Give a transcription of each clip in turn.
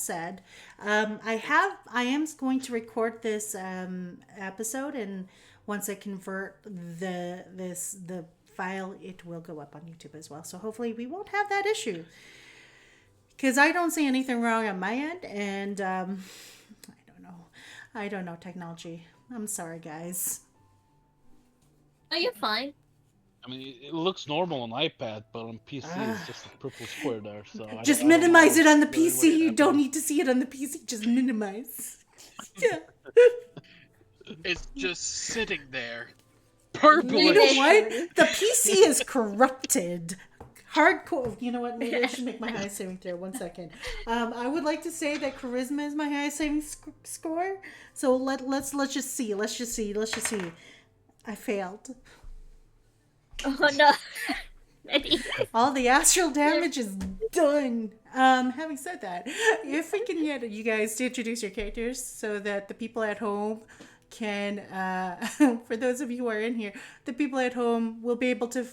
said, I am going to record this episode, and once I convert the file, it will go up on YouTube as well. So hopefully we won't have that issue because I don't see anything wrong on my end, and I don't know, I don't know technology. I'm sorry, guys. Oh, you're fine. I mean, it looks normal on iPad, but on PC it's just a purple square there. So Just I don't know minimize it on the really what's PC. You don't happening. need to see it on the PC. Just minimize. Yeah. It's just sitting there. You know Purplish. what? The PC is corrupted. Hardcore. You know what? Maybe I should make my highest saving throw. 1 second. I would like to say that charisma is my highest saving score. So let's just see. Let's just see. I failed. Oh no. All the astral damage is done. Having said that, if we can get you guys to introduce your characters so that the people at home can, for those of you who are in here, the people at home will be able to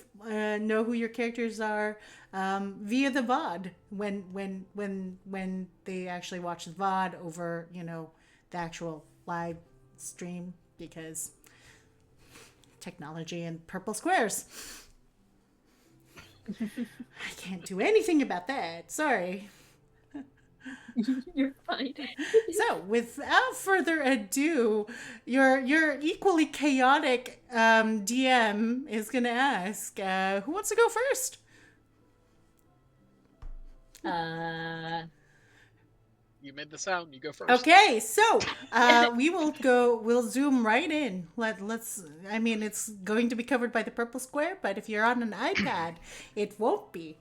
know who your characters are via the VOD when they actually watch the VOD over, the actual live stream because technology and purple squares. I can't do anything about that. Sorry. You're fine. So, without further ado, your equally chaotic DM is gonna ask, who wants to go first? You made the sound. You go first. Okay, so we'll zoom right in. Let's. I mean, it's going to be covered by the purple square, but if you're on an iPad, it won't be.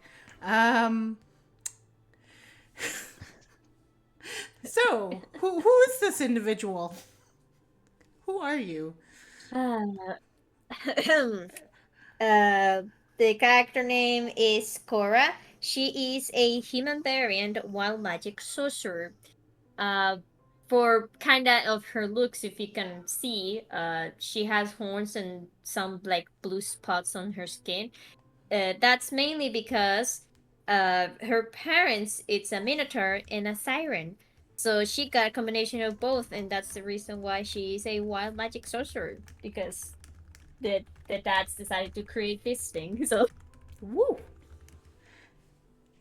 So, who is this individual? Who are you? The character name is Kora. She is a human variant wild magic sorcerer. For kinda of her looks, if you can see, she has horns and some like blue spots on her skin. That's mainly because her parents, it's a minotaur and a siren. So she got a combination of both, and that's the reason why she is a wild magic sorcerer, because the dads decided to create this thing. So Woo!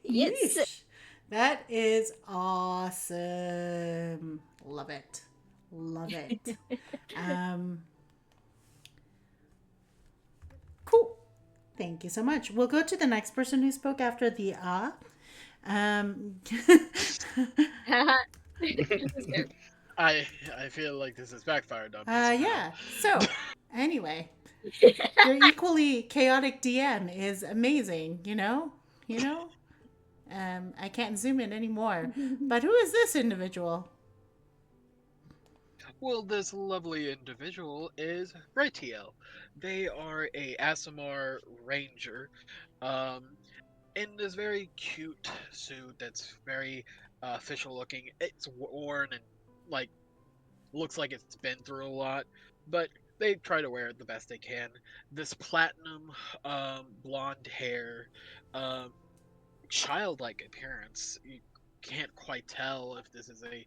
yes. Yeesh. That is awesome. Love it. Love it. Cool. Thank you so much. We'll go to the next person who spoke after the Um, I feel like this has backfired on me. somehow. yeah. So, anyway, your equally chaotic DM is amazing, I can't zoom in anymore. But who is this individual? Well, this lovely individual is Vretiel. They are a Asimar ranger, um, in this very cute suit that's very official looking. It's worn and like looks like it's been through a lot, but they try to wear it the best they can. This platinum blonde hair, um, childlike appearance. You can't quite tell if this is a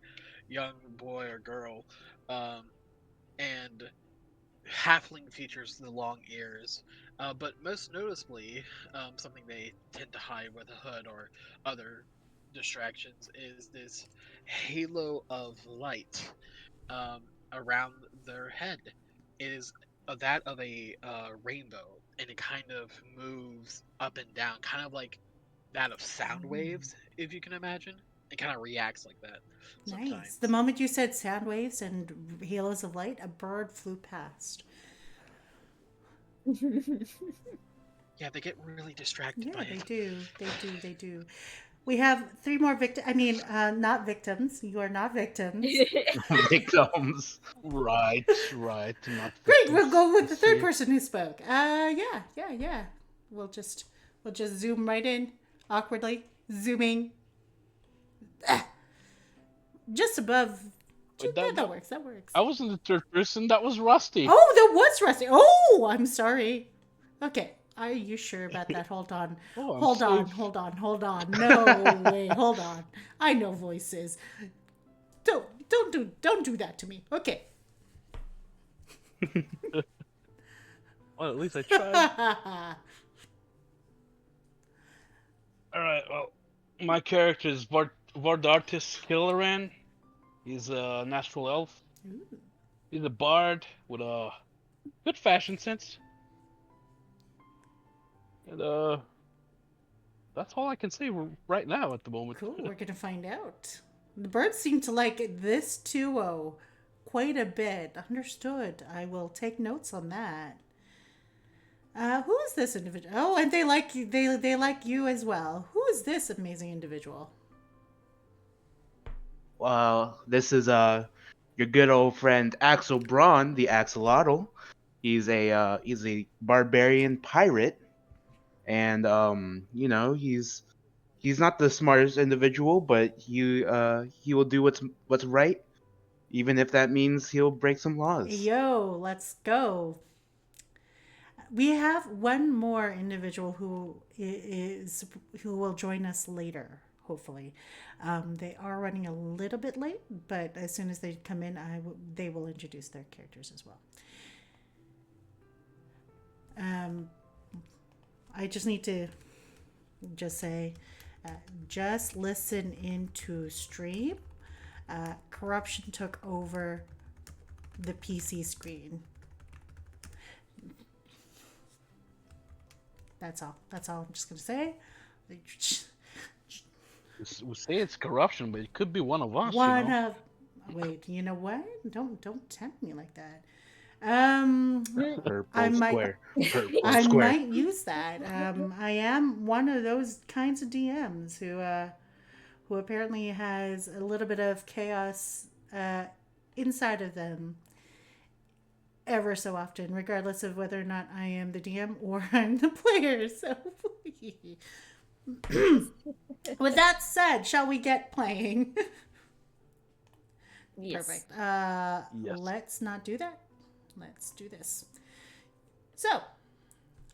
young boy or girl. Um, and halfling features the long ears, but most noticeably, something they tend to hide with a hood or other distractions is this halo of light um, around their head. It is that of a rainbow, and it kind of moves up and down, kind of like that of sound waves, if you can imagine. It kind of reacts like that Nice. sometimes. The moment you said sound waves and halos of light, a bird flew past. Yeah, they get really distracted Yeah, by they it. do. They do. We have three more victims. I mean, not victims. You are not victims. Victims. Right. Not Great. We'll victims. go with the Let's third see. person who spoke. Yeah. We'll just zoom right in awkwardly, zooming just above. Wait, That works. That works. I wasn't the third person. That was Rusty. Oh, that was Rusty. Oh, I'm sorry. Okay. Are you sure about that? Hold on. Oh, I'm Hold on, safe. hold on. No way, hold on. I know voices. Don't do that to me. Okay. Well, at least I tried. All right. Well, my character is Vardartis Killeran. He's a natural elf. He's a bard with a good fashion sense. And that's all I can say right now at the moment. Cool, we're gonna find out. The birds seem to like this duo quite a bit. Understood. I will take notes on that. Who is this individual? Oh, and they like you. They like you as well. Who is this amazing individual? This is your good old friend Axel Braun, the Axolotl. He's a barbarian pirate, and he's not the smartest individual, but he will do what's right, even if that means he'll break some laws. Yo, let's go. We have one more individual who will join us later. Hopefully, they are running a little bit late, but as soon as they come in, they will introduce their characters as well. I just need to just say, just listen into stream. Corruption took over the PC screen. That's all. That's all I'm just gonna say. We say it's corruption, but it could be one of us. One of. Wait. You know what? Don't tempt me like that. Purple I might. square. Purple I square. might use that. I am one of those kinds of DMs who apparently has a little bit of chaos inside of them ever so often, regardless of whether or not I am the DM or I'm the player. So, with that said, shall we get playing? Yes. Perfect. Yes. Let's not do that. Let's do this. So,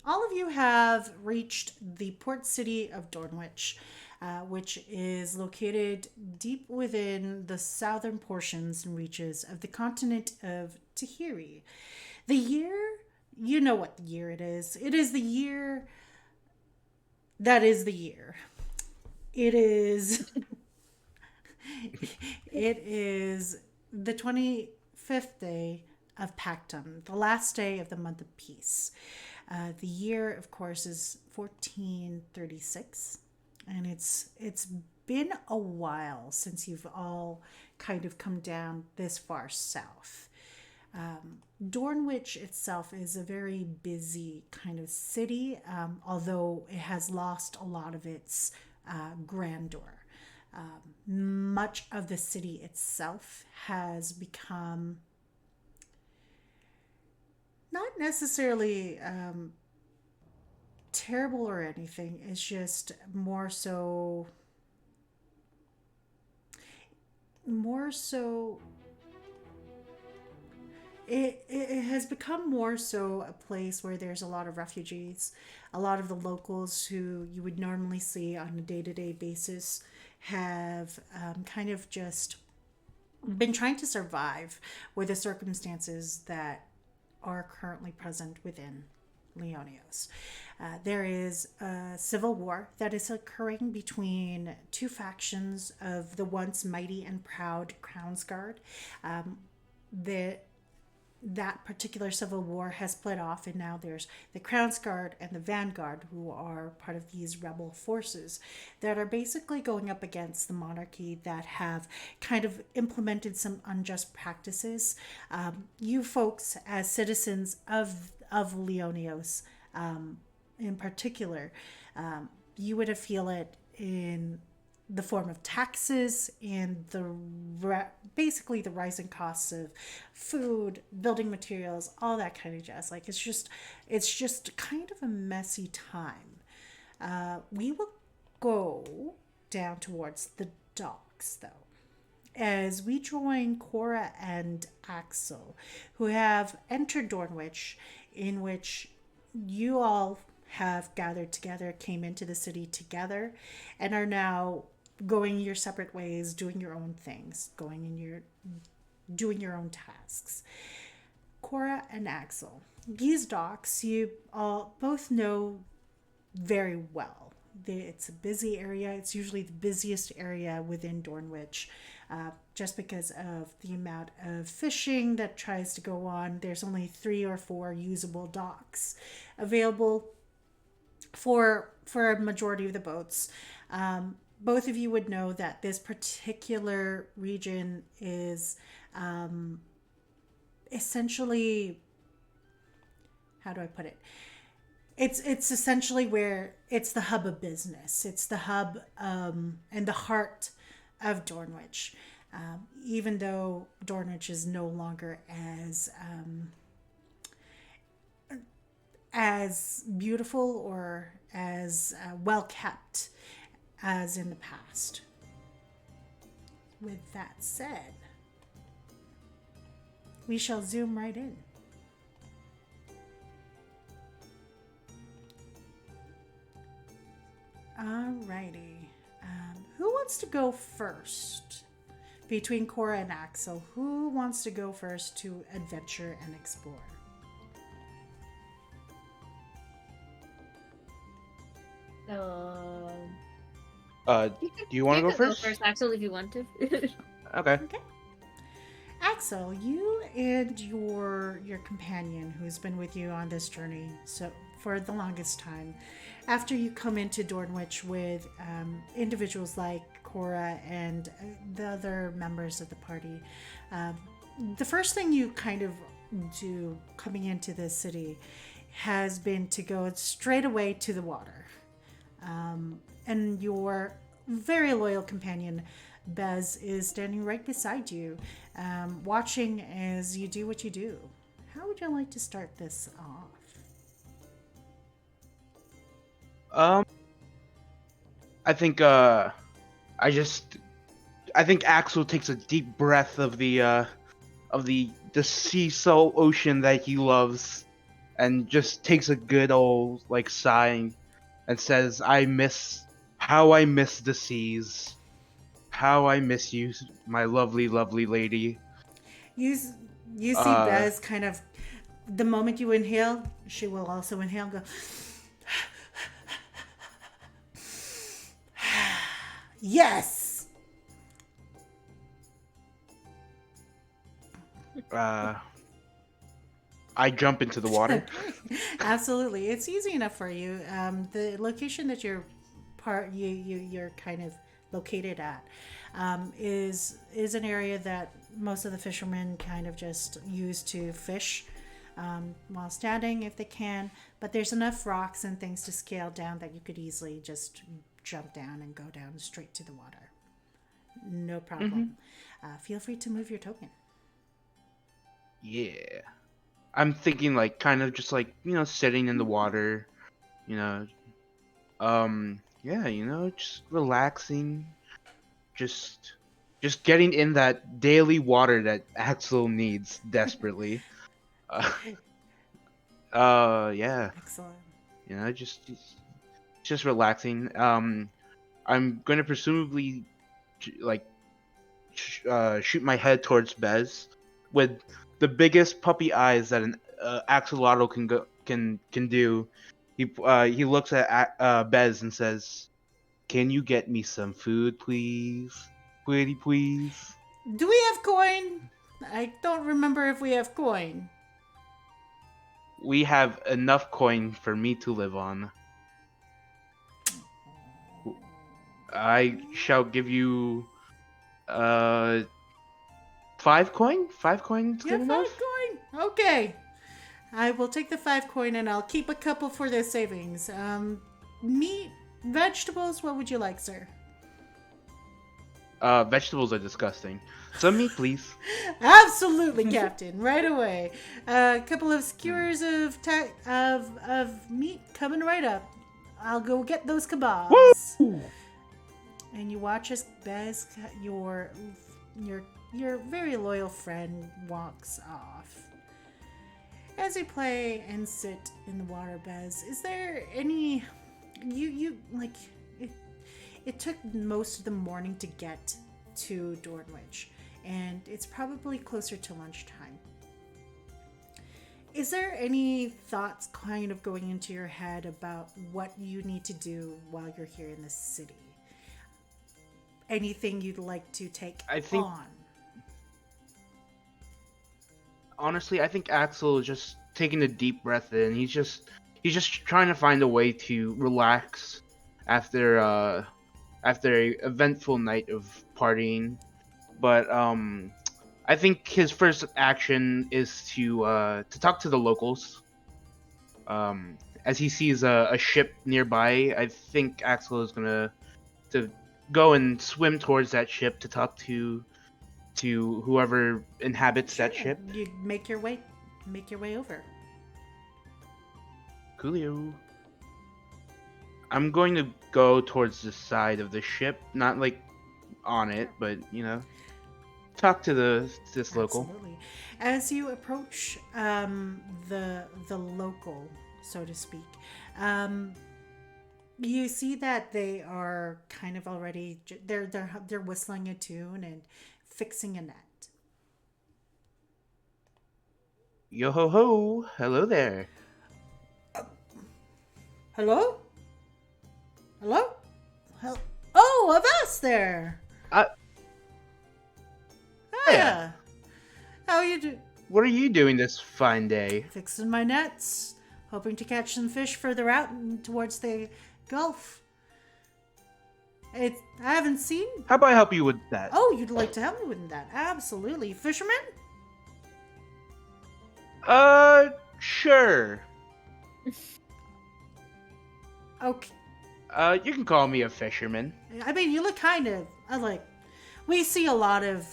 all of you have reached the port city of Dornwich, which is located deep within the southern portions and reaches of the continent of Tahiri. The year, you know what year it is. It is the year that is the year. It is it is the 25th day of Pactum, the last day of the month of peace. The year, of course, is 1436, and it's been a while since you've all kind of come down this far south. Dornwich itself is a very busy kind of city, although it has lost a lot of its grandeur. Much of the city itself has become not necessarily terrible or anything. It's just more so it has become more so a place where there's a lot of refugees. A lot of the locals who you would normally see on a day-to-day basis have kind of just been trying to survive with the circumstances that are currently present within Leonios. There is a civil war that is occurring between two factions of the once mighty and proud Crownsguard. That particular civil war has split off, and now there's the Crownsguard and the Vanguard, who are part of these rebel forces that are basically going up against the monarchy that have kind of implemented some unjust practices. You folks, as citizens of Leonios, in particular, you would feel it in the form of taxes and basically the rising costs of food, building materials, all that kind of jazz. Like it's just kind of a messy time. We will go down towards the docks though, as we join Kora and Axel, who have entered Dornwich, in which you all have gathered together, came into the city together, and are now going your separate ways, doing your own things, doing your own tasks. Kora and Axel. These docks you all both know very well. It's a busy area. It's usually the busiest area within Dornwich, just because of the amount of fishing that tries to go on. There's only 3 or 4 usable docks available for a majority of the boats. Both of you would know that this particular region is essentially, how do I put it? It's essentially where it's the hub of business. It's the hub and the heart of Dornwich. Even though Dornwich is no longer as beautiful or as well kept as in the past. With that said, we shall zoom right in. Alrighty. Who wants to go first? Between Kora and Axel, who wants to go first to adventure and explore? Do you want to go can first? Go first, Axel, if you want to. Okay. Axel, you and your companion who's been with you on this journey so for the longest time, after you come into Dornwich with individuals like Kora and the other members of the party, the first thing you kind of do coming into this city has been to go straight away to the water. And your very loyal companion, Bez, is standing right beside you, watching as you do what you do. How would you like to start this off? I think Axel takes a deep breath of the sea soul ocean that he loves, and just takes a good old sighing, and says, I miss the seas. How I miss you, my lovely, lovely lady. You see Bez kind of, the moment you inhale, she will also inhale and go, yes! I jump into the water. Absolutely. It's easy enough for you. The location that you're kind of located at is an area that most of the fishermen kind of just use to fish while standing if they can, but there's enough rocks and things to scale down that you could easily just jump down and go down straight to the water. No problem. Feel free to move your token. Yeah. I'm thinking kind of just sitting in the water, yeah, just relaxing, just getting in that daily water that Axel needs desperately. Yeah, Excellent. Just relaxing. I'm going to presumably shoot my head towards Bez with the biggest puppy eyes that an axolotl can do. He looks at Bez and says, "Can you get me some food, please? Pretty please." Do we have coin? I don't remember if we have coin. We have enough coin for me to live on. I shall give you 5 coin. 5 coin is good enough. 5 coin? Okay. I will take the 5 coin and I'll keep a couple for their savings. Meat, vegetables, what would you like, sir? Vegetables are disgusting. Some meat, please. Absolutely, Captain. Right away. A couple of skewers of meat coming right up. I'll go get those kebabs. Woo! And you watch as Bez, your very loyal friend, walks off. As you play and sit in the water beds, is there any you like it took most of the morning to get to Dornwich, and it's probably closer to lunchtime. Is there any thoughts kind of going into your head about what you need to do while you're here in the city? Anything you'd like to take I think- on? Honestly, I think Axel is just taking a deep breath in. He's just trying to find a way to relax after after a eventful night of partying. But I think his first action is to talk to the locals. As he sees a ship nearby, I think Axel is gonna to go and swim towards that ship to talk to whoever inhabits that ship. You make your way over. Coolio. I'm going to go towards the side of the ship, not like on it, but talk to this local. Absolutely. As you approach the local, so to speak, you see that they are kind of already they're whistling a tune and fixing a net. Yo ho ho! Hello there. Hello? Hello? Oh, Avast there. Yeah. How you do? What are you doing this fine day? Fixing my nets, hoping to catch some fish further out and towards the Gulf. I haven't seen. How about I help you with that? Oh, you'd like to help me with that? Absolutely, fisherman. Sure. Okay. You can call me a fisherman. I mean, you look kind of. We see a lot of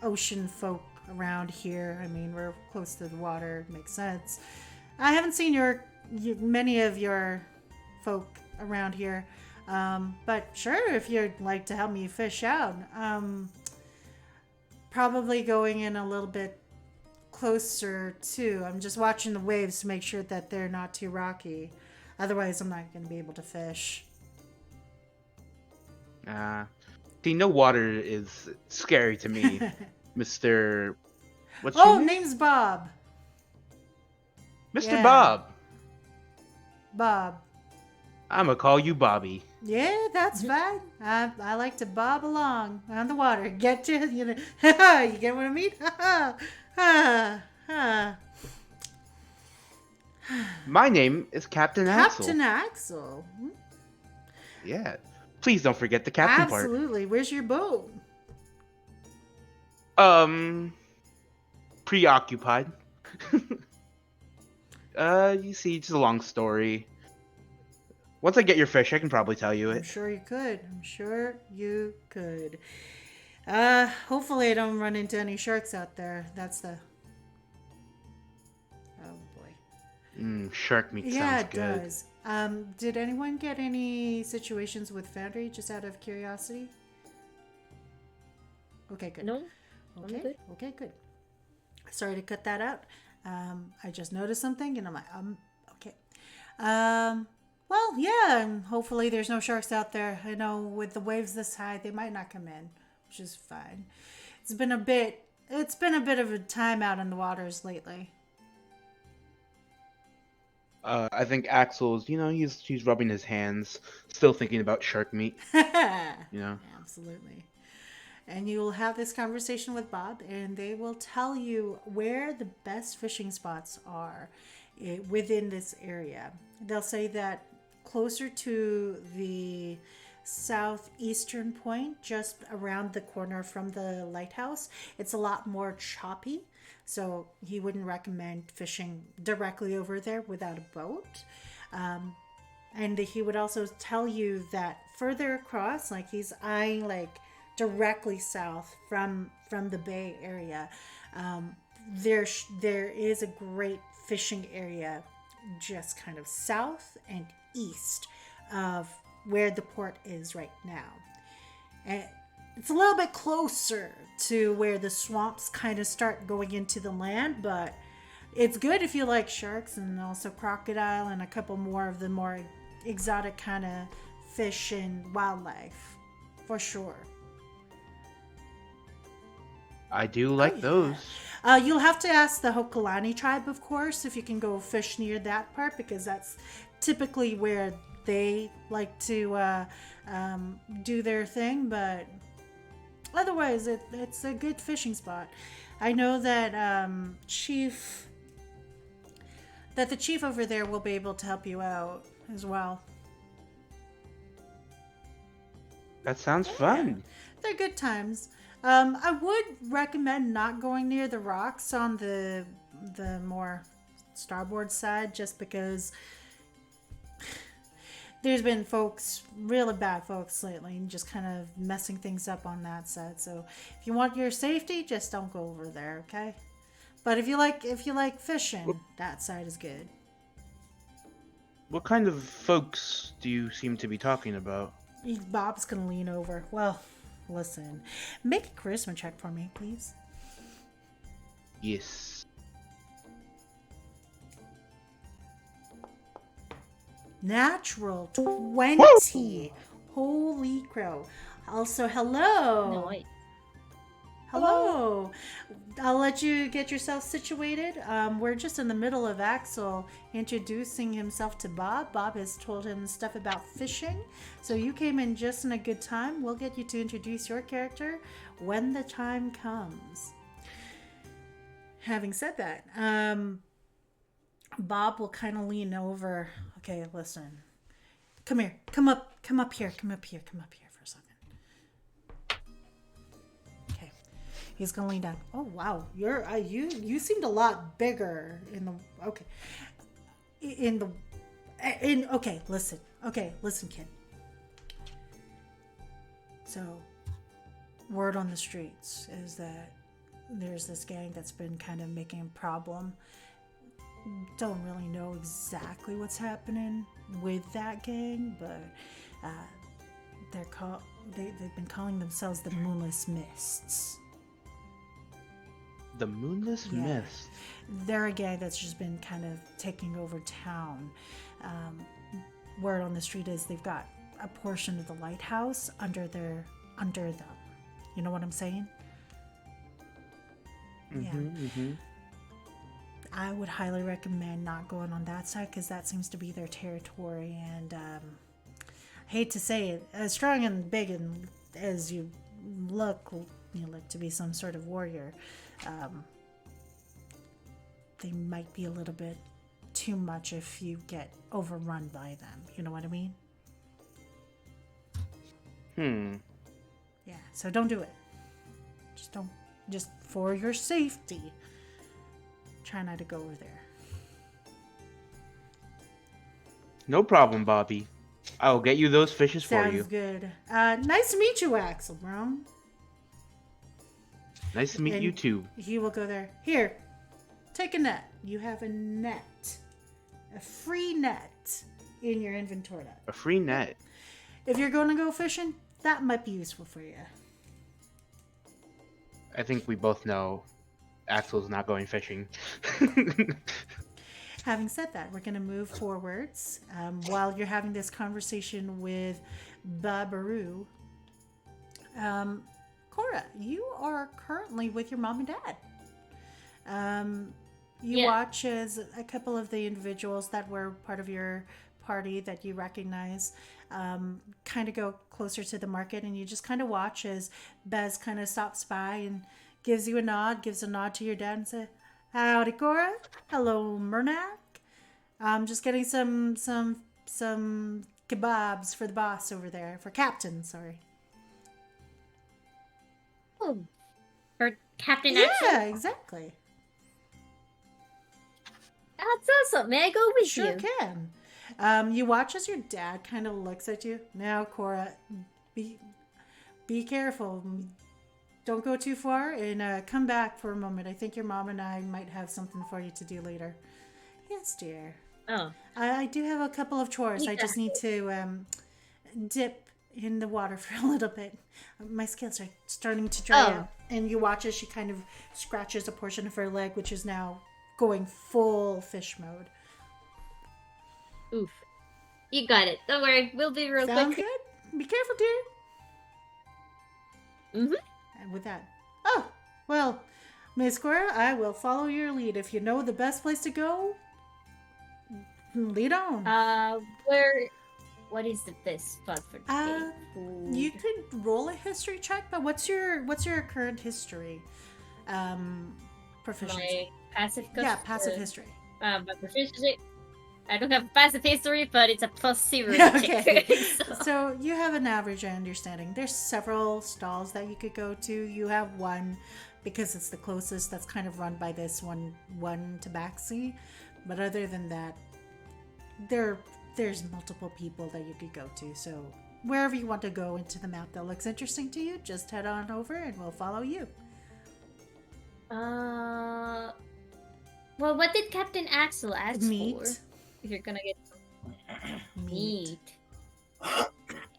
ocean folk around here. I mean, we're close to the water. Makes sense. I haven't seen many of your folk around here. But sure, if you'd like to help me fish out, probably going in a little bit closer too. I'm just watching the waves to make sure that they're not too rocky. Otherwise, I'm not going to be able to fish. See, no water is scary to me, Mr. What's your name? Name's Bob. Mr. Yeah. Bob. Bob. I'm gonna call you Bobby. Yeah, that's fine. I like to bob along on the water. Get you, you get what I mean? My name is Captain Axel. Captain Axel. Yeah. Please don't forget the captain part. Absolutely. Where's your boat? Preoccupied. You see, it's a long story. Once I get your fish, I can probably tell you I'm it. sure you could. Hopefully I don't run into any sharks out there. That's the... Oh, boy. Shark meat Yeah, sounds it good. does. Did anyone get any situations with Foundry, just out of curiosity? Okay, good. No, I'm Okay, good. okay, good. Sorry to cut that out. I just noticed something, and I'm like, okay. Well, yeah, and hopefully there's no sharks out there. I know with the waves this high, they might not come in, which is fine. It's been a bit of a time out in the waters lately. I think Axel's, he's rubbing his hands, still thinking about shark meat. Absolutely. And you will have this conversation with Bob, and they will tell you where the best fishing spots are within this area. They'll say that closer to the southeastern point, just around the corner from the lighthouse, it's a lot more choppy. So he wouldn't recommend fishing directly over there without a boat. And he would also tell you that further across, like he's eyeing like directly south from the bay area, there is a great fishing area just kind of south and east of where the port is right now. And it's a little bit closer to where the swamps kind of start going into the land, but It's good if you like sharks and also crocodile and a couple more of the more exotic kind of fish and wildlife, for sure. I do like yeah. those. You'll have to ask the Hokulani tribe, of course, if you can go fish near that part, because that's typically where they like to do their thing. But otherwise, it's a good fishing spot. I know that the chief over there will be able to help you out as well. That sounds fun. They're good times. I would recommend not going near the rocks on the more starboard side, just because there's been folks, really bad folks lately, and just kind of messing things up on that side. So if you want your safety, just don't go over there, okay? But if you like fishing, that side is good. What kind of folks do you seem to be talking about? Bob's gonna lean over. Well, listen, make a charisma check for me, please. Yes. Natural 20. Holy crow. Also, hello. No, Hello. I'll let you get yourself situated. We're just in the middle of Axel introducing himself to Bob. Bob has told him stuff about fishing. So you came in just in a good time. We'll get you to introduce your character when the time comes. Having said that, Bob will kind of lean over. Okay, listen. Come here. Come up here for a second. Okay. He's gonna lean down. Oh wow, you seemed a lot bigger in the okay. Listen, kid. So, word on the streets is that there's this gang that's been kind of making a problem. Don't really know exactly what's happening with that gang, but they've been calling themselves the Moonless Mists. The Moonless Mist. They're a gang that's just been kind of taking over town. Word on the street is they've got a portion of the Lighthouse under them. You know what I'm saying? Mm-hmm. I would highly recommend not going on that side, because that seems to be their territory. And I hate to say it, as strong and big and as you look to be some sort of warrior, they might be a little bit too much if you get overrun by them. You know what I mean? Yeah, so don't do it. Just for your safety, try not to go over there. No problem, Bobby. I'll get you those fishes for you. Sounds good. Nice to meet you, Axel Brown. Nice to meet you too. He will go there. Here, take a net. You have a net. A free net in your inventory. A free net. If you're going to go fishing, that might be useful for you. I think we both know Axel's not going fishing. Having said that, we're going to move forwards. While you're having this conversation with Babaru, Kora, you are currently with your mom and dad. You watch as a couple of the individuals that were part of your party that you recognize kind of go closer to the market, and you just kind of watch as Bez kind of stops by and gives you a nod, gives a nod to your dad and says, "Howdy, Kora. Hello, Murnak. I'm just getting some kebabs for the boss over there, for Captain, sorry." Oh, for Captain Axel? Yeah, exactly. That's awesome. May I go with Sure you? can. You watch as your dad kind of looks at you. Now, Kora, be careful. Don't go too far, and come back for a moment. I think your mom and I might have something for you to do later. Yes, dear. Oh. I do have a couple of chores. I just need to dip in the water for a little bit. My scales are starting to dry out. And you watch as she kind of scratches a portion of her leg, which is now going full fish mode. Oof. You got it. Don't worry. We'll be real Sound quick. good? Be careful, dear. And with that, oh, well, Miss Kora, I will follow your lead. If you know the best place to go, lead on. What is the best spot for today? You could roll a history check, but what's your current history? Proficiency. My passive. Yeah, passive history. My proficiency. I don't have a passive history, but it's a +0. Okay. so. So you have an average understanding. There's several stalls that you could go to. You have one because it's the closest that's kind of run by this one tabaxi. But other than that, there's multiple people that you could go to. So wherever you want to go into the map that looks interesting to you, just head on over and we'll follow you. Well, what did Captain Axel ask Meat. for? If you're gonna get meat.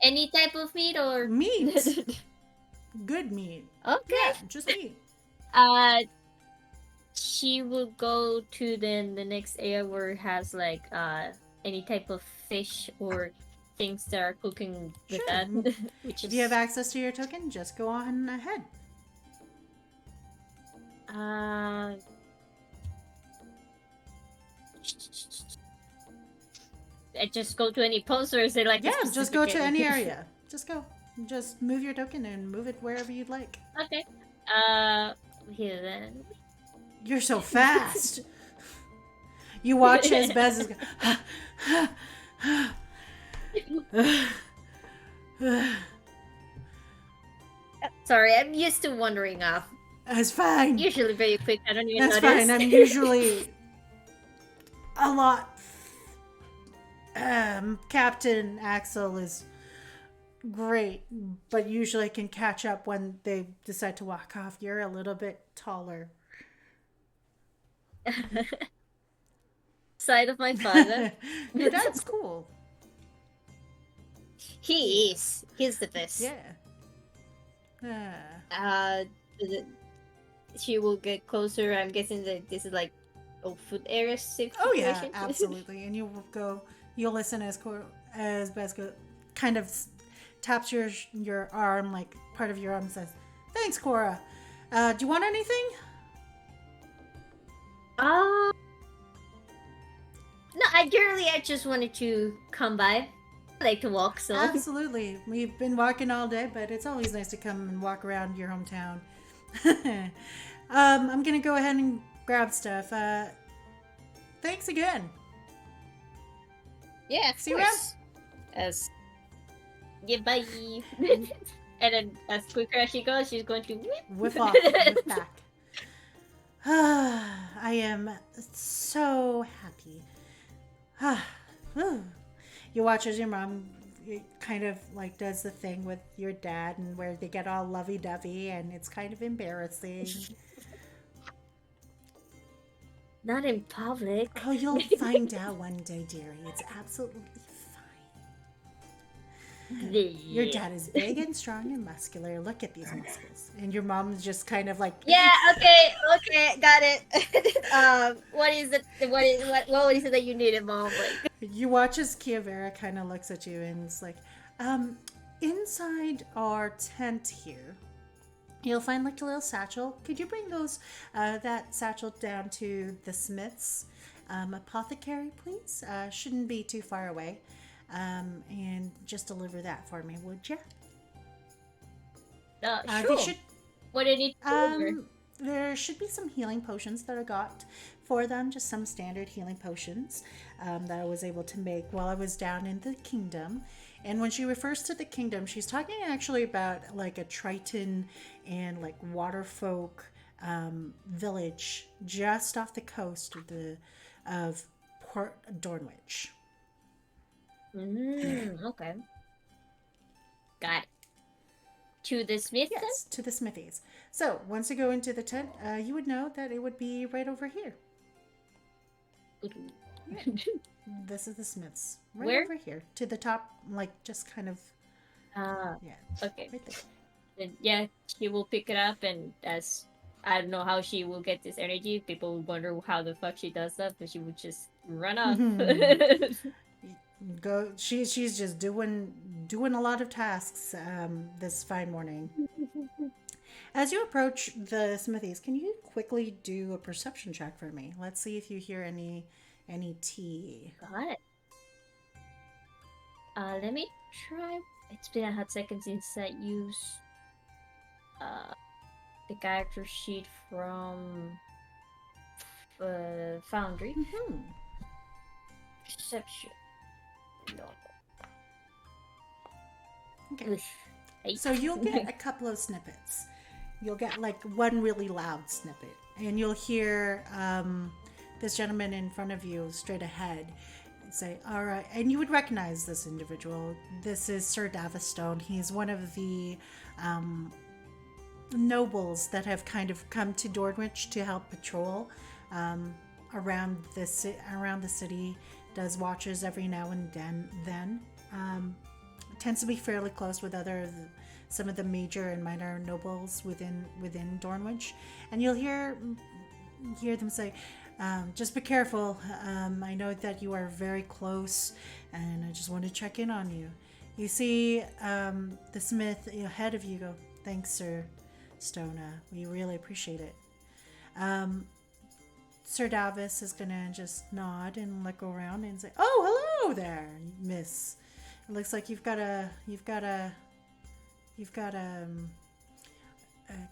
Any type of meat or Meat. Good meat. Okay. Yeah, just meat. She will go to the next area where it has like any type of fish or things that are cooking with Sure. that. Which If is you have access to your token, just go on ahead. I just go to any post or is it like a Yeah, just specific go to area? any area. Just go. Just move your token and move it wherever you'd like. Okay. Here then. You're so fast. You watch as Bez is Sorry, I'm used to wandering off. That's fine. Usually very quick. I don't even That's notice. fine. I'm usually a lot. Captain Axel is great, but usually can catch up when they decide to walk off. You're a little bit taller. Side of my father. Your dad's cool. He is. He's the best. Yeah. She will get closer. I'm guessing that this is like food area safe Oh yeah, situation. absolutely. And you'll listen as Beska kind of taps your arm, like part of your arm, and says, "Thanks, Kora. Do you want anything?" No, I just wanted to come by. I like to walk, so Absolutely. We've been walking all day, but it's always nice to come and walk around your hometown. I'm gonna go ahead and grab stuff. Thanks again. yeah, of See you course. Yeah, bye. And then as quicker as she goes, she's going to Whiff off, whiff back. I am so happy. You watch as your mom kind of like does the thing with your dad and where they get all lovey-dovey and it's kind of embarrassing. Not in public. Oh, you'll find out one day, dearie. It's absolutely fine. Your dad is big and strong and muscular. Look at these muscles. And your mom's just kind of like, Yeah, okay, got it. What is it? What is it that you needed, Mom? Like, you watch as Kiavera kind of looks at you and is like, inside our tent here, you'll find like a little satchel. Could you bring that satchel down to the smith's apothecary, please? Shouldn't be too far away. And just deliver that for me, would you? sure. What do you need to deliver? There should be some healing potions that I got for them, just some standard healing potions that I was able to make while I was down in the kingdom. And when she refers to the kingdom, she's talking actually about like a Triton and like waterfolk village just off the coast of Port Dornwich. Okay. Got it. To the smith? Yes, to the smithies. So once you go into the tent, you would know that it would be right over here. This is the smiths. Right Where? over here. To the top, like just kind of. Yeah. Okay. Right there. Then, yeah, she will pick it up, and as I don't know how she will get this energy. People will wonder how the fuck she does that, but she would just run off. Go. She's just doing a lot of tasks this fine morning. As you approach the smithies, can you quickly do a perception check for me? Let's see if you hear any tea. Got it. Let me try. It's been a hot second since I used the character sheet from Foundry. Mm-hmm. Perception. No. Okay. Eight. So you'll get a couple of snippets. You'll get like one really loud snippet, and you'll hear this gentleman in front of you straight ahead say, all right, and you would recognize this individual. This is Sir Davistone. He's one of the nobles that have kind of come to Dornwich to help patrol around the city, does watches every now and then. Tends to be fairly close with some of the major and minor nobles within Dornwich, and you'll hear them say, just be careful. I know that you are very close, and I just want to check in on you. You see the smith ahead of you go, thanks, Sir Stona. We really appreciate it. Sir Davis is gonna just nod and look around and say, oh, hello there, miss. It looks like you've got a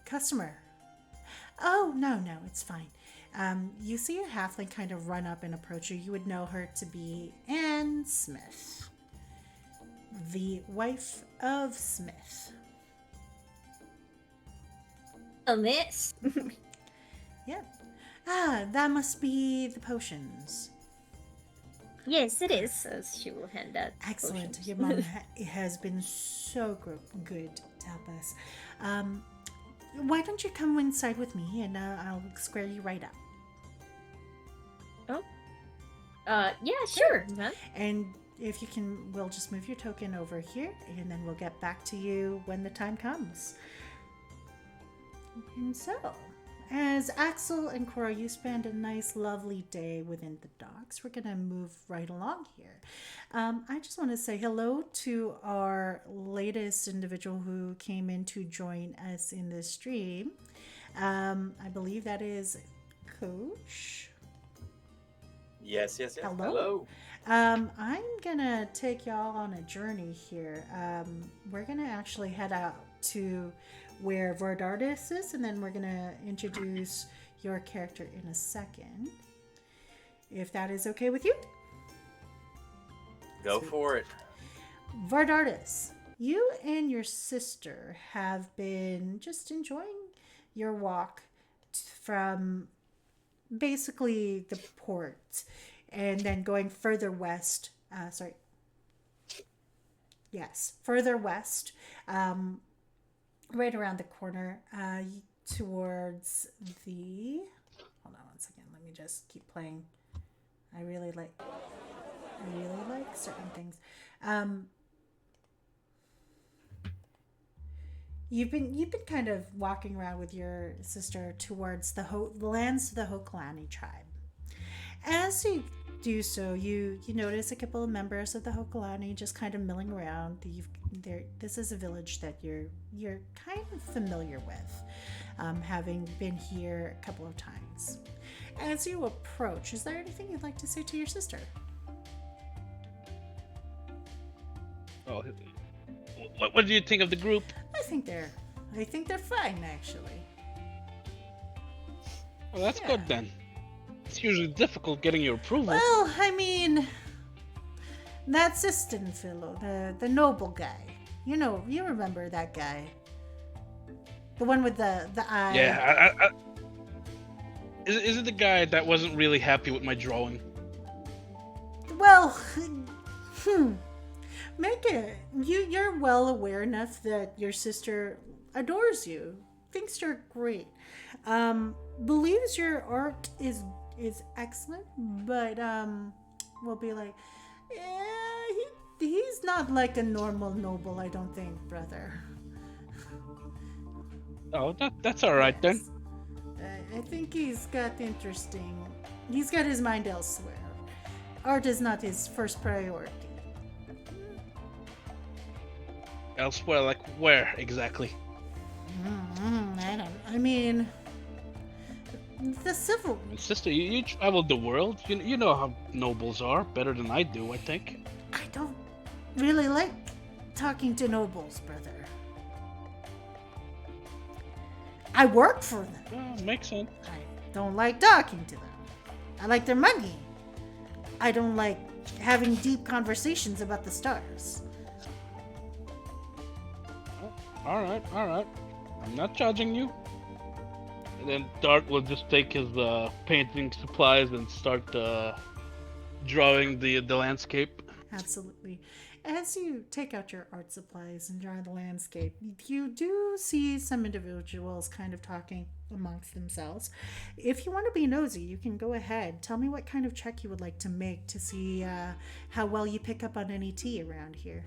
customer. Oh, no, it's fine. You see a halfling kind of run up and approach you. You would know her to be Anne Smith, the wife of Smith. A miss. Yeah. That must be the potions. Yes, it is. So she will hand that. Excellent. potions. Your mom has been so good to help us. Why don't you come inside with me, and I'll square you right up. Yeah, sure. Huh? And if you can, we'll just move your token over here, and then we'll get back to you when the time comes. And so, as Axel and Kora, you spend a nice, lovely day within the docks, we're going to move right along here. I just want to say hello to our latest individual who came in to join us in this stream. I believe that is Coach. Yes. Hello. I'm gonna take y'all on a journey here. We're gonna actually head out to where Vardartis is, and then we're gonna introduce your character in a second, if that is okay with you. Go for it. Vardartis, you and your sister have been just enjoying your walk from basically the port, and then going further west. Further west, right around the corner, towards the. Hold on one second. Let me just keep playing. I really like certain things. You've been kind of walking around with your sister towards the lands of the Hoklani tribe. As you do so, you notice a couple of members of the Hoklani just kind of milling around. This is a village that you're kind of familiar with, having been here a couple of times. As you approach, is there anything you'd like to say to your sister? Oh, what do you think of the group? I think they're fine, actually. Well, that's Yeah. good then. It's usually difficult getting your approval. Well, I mean, that Sisten fellow, the noble guy. You remember that guy. The one with the eye. Yeah, Is it the guy that wasn't really happy with my drawing? Well, you're well aware enough that your sister adores you, thinks you're great, believes your art is excellent, but will be like, yeah, he's not like a normal noble, I don't think, brother. Oh, that's all right then. I think he's got interesting. He's got his mind elsewhere. Art is not his first priority. Elsewhere, like where exactly? I mean, the civil. Sister, you traveled the world. You know how nobles are better than I do, I think. I don't really like talking to nobles, brother. I work for them. Makes sense. I don't like talking to them. I like their money. I don't like having deep conversations about the stars. All right. I'm not judging you. And then Dart will just take his painting supplies and start drawing the landscape. Absolutely. As you take out your art supplies and draw the landscape, you do see some individuals kind of talking amongst themselves. If you want to be nosy, you can go ahead. Tell me what kind of check you would like to make to see how well you pick up on any tea around here.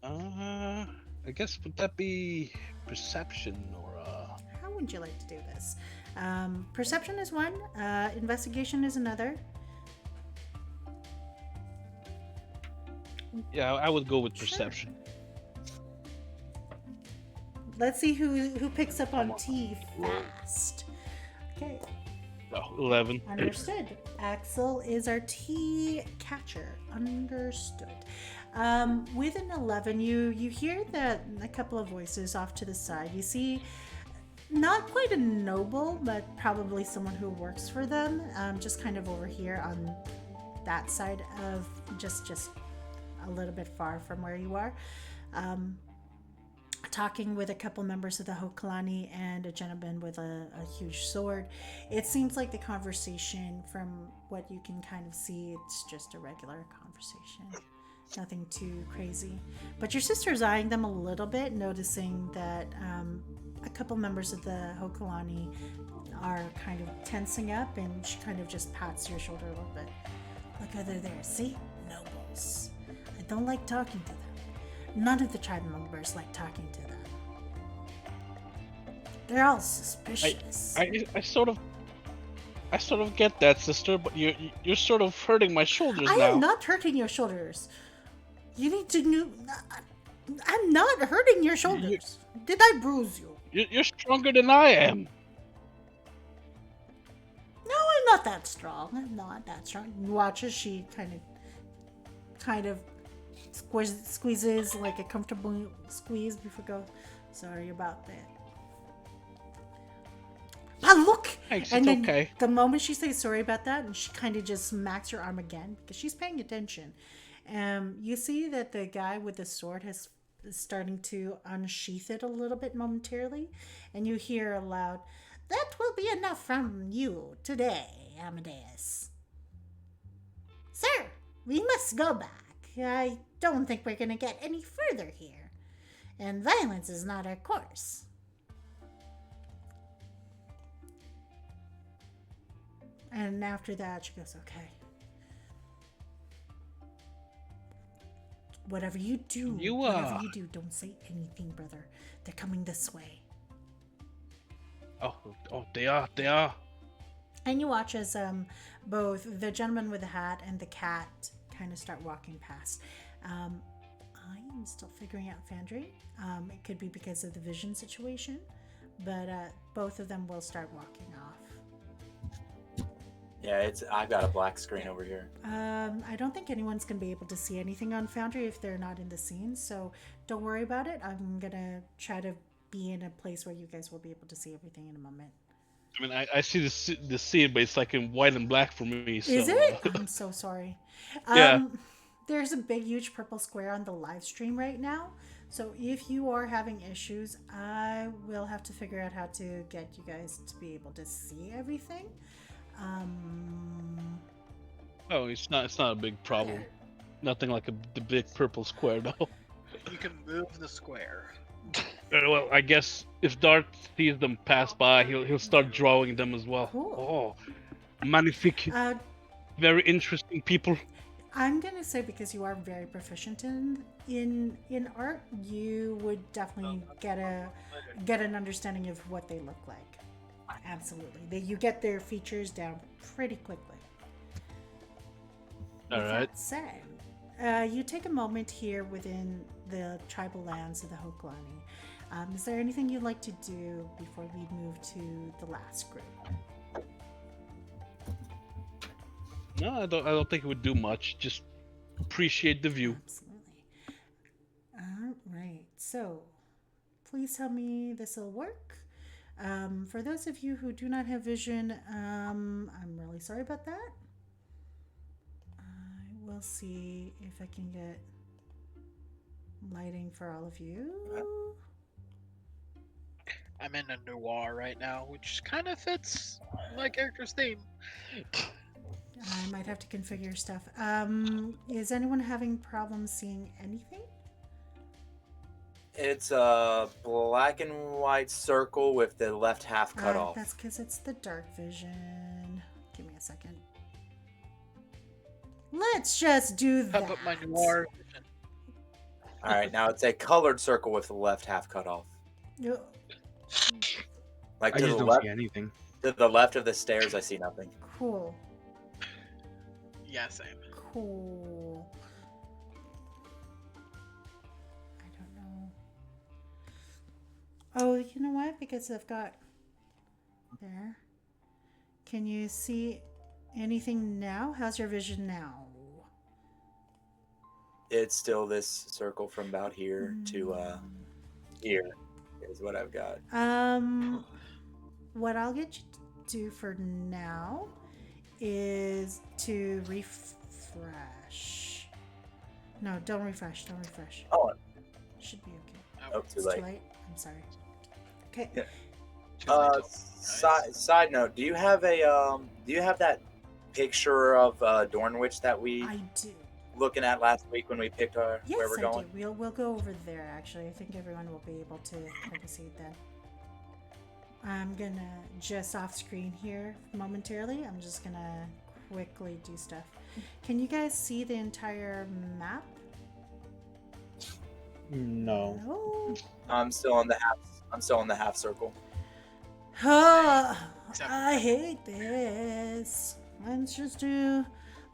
I guess would that be perception or How would you like to do this? Perception is one. Investigation is another. Yeah, I would go with perception. Let's see who picks up on tea fast. Okay, Oh, 11. understood. Axel is our tea catcher. Understood. With an 11, you hear that a couple of voices off to the side. You see not quite a noble, but probably someone who works for them, just kind of over here on that side of just a little bit far from where you are, talking with a couple members of the Hokalani and a gentleman with a huge sword. It seems like the conversation, from what you can kind of see, it's just a regular conversation. Nothing too crazy. But your sister's eyeing them a little bit, noticing that a couple members of the Hokalani are kind of tensing up, and she kind of just pats your shoulder a little bit. Look over there. See? Nobles. I don't like talking to them. None of the tribe members like talking to them. They're all suspicious. I sort of get that, sister, but you're sort of hurting my shoulders I now. am not hurting your shoulders. You need to know. I'm not hurting your shoulders. Did I bruise you? You're stronger than I am. No, I'm not that strong. I'm not that strong. You watch as she kind of squeezes like a comfortable squeeze before go. Sorry about that. But look! Thanks, And it's then okay. the moment she says sorry about that, and she kind of just smacks your arm again because she's paying attention. You see that the guy with the sword is starting to unsheath it a little bit momentarily, and you hear aloud, "That will be enough from you today, Amadeus. Sir, we must go back. I don't think we're going to get any further here, and violence is not our course." And after that, she goes, "Okay. Whatever you do, don't say anything, brother. They're coming this way." Oh, they are. And you watch as both the gentleman with the hat and the cat kind of start walking past. I am still figuring out Fandry. It could be because of the vision situation, but both of them will start walking off. Yeah, I've got a black screen over here. I don't think anyone's going to be able to see anything on Foundry if they're not in the scene, so don't worry about it. I'm going to try to be in a place where you guys will be able to see everything in a moment. I mean, I see the scene, but it's like in white and black for me. So, Is it? I'm so sorry. Yeah. There's a big, huge purple square on the live stream right now, so if you are having issues, I will have to figure out how to get you guys to be able to see everything. Oh, it's not a big problem. Nothing like the big purple square, though. You can move the square. Well, I guess if Dart sees them pass by, he'll start drawing them as well. Cool. Oh, magnifique. Very interesting people. I'm gonna say because you are very proficient in art, you would definitely get an understanding of what they look like. Absolutely, you get their features down pretty quickly. All With right. that said, you take a moment here within the tribal lands of the Hoklani. Is there anything you'd like to do before we move to the last group? No, I don't think it would do much. Just appreciate the view. Absolutely. All right. So, please tell me this will work. For those of you who do not have vision, I'm really sorry about that. I will see if I can get lighting for all of you. I'm in a noir right now, which kind of fits my character's theme. I might have to configure stuff. Is anyone having problems seeing anything? It's a black and white circle with the left half cut off. That's because it's the dark vision. Give me a second. Let's just do How that. about my noir vision? All right, now it's a colored circle with the left half cut off. Yo- Like I to just the don't left, see anything. to the left of the stairs, I see nothing. Cool. Yeah, same. Cool. I don't know. Oh, you know what? Because I've got there. Can you see anything now? How's your vision now? It's still this circle from about here to here is what I've got. What I'll get you to do for now is to refresh. No, don't refresh. Don't refresh. Oh, Should be okay. oh, too It's late. too late. I'm sorry. Okay. Yeah. Too late to- Side note, do you have that picture of Dornwich that we I do. looking at last week when we picked where Yes, we're I going? do. We'll go over there. Actually, I think everyone will be able to kind of see it then. I'm gonna just off screen here momentarily. I'm just gonna quickly do stuff. Can you guys see the entire map? No. No. I'm still on the half circle. I hate this. Let's just do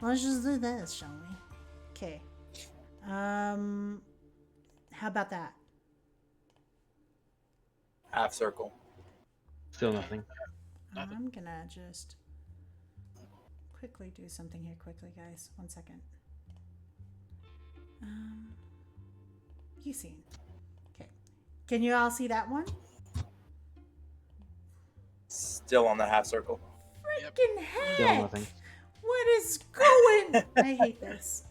this, shall we? Okay. How about that? Half circle. Still nothing. Nothing. I'm gonna just quickly do something here quickly, guys. 1 second. You seen. Okay. Can you all see that one? Still on the half circle. Freaking Still heck! nothing. What is going? I hate this.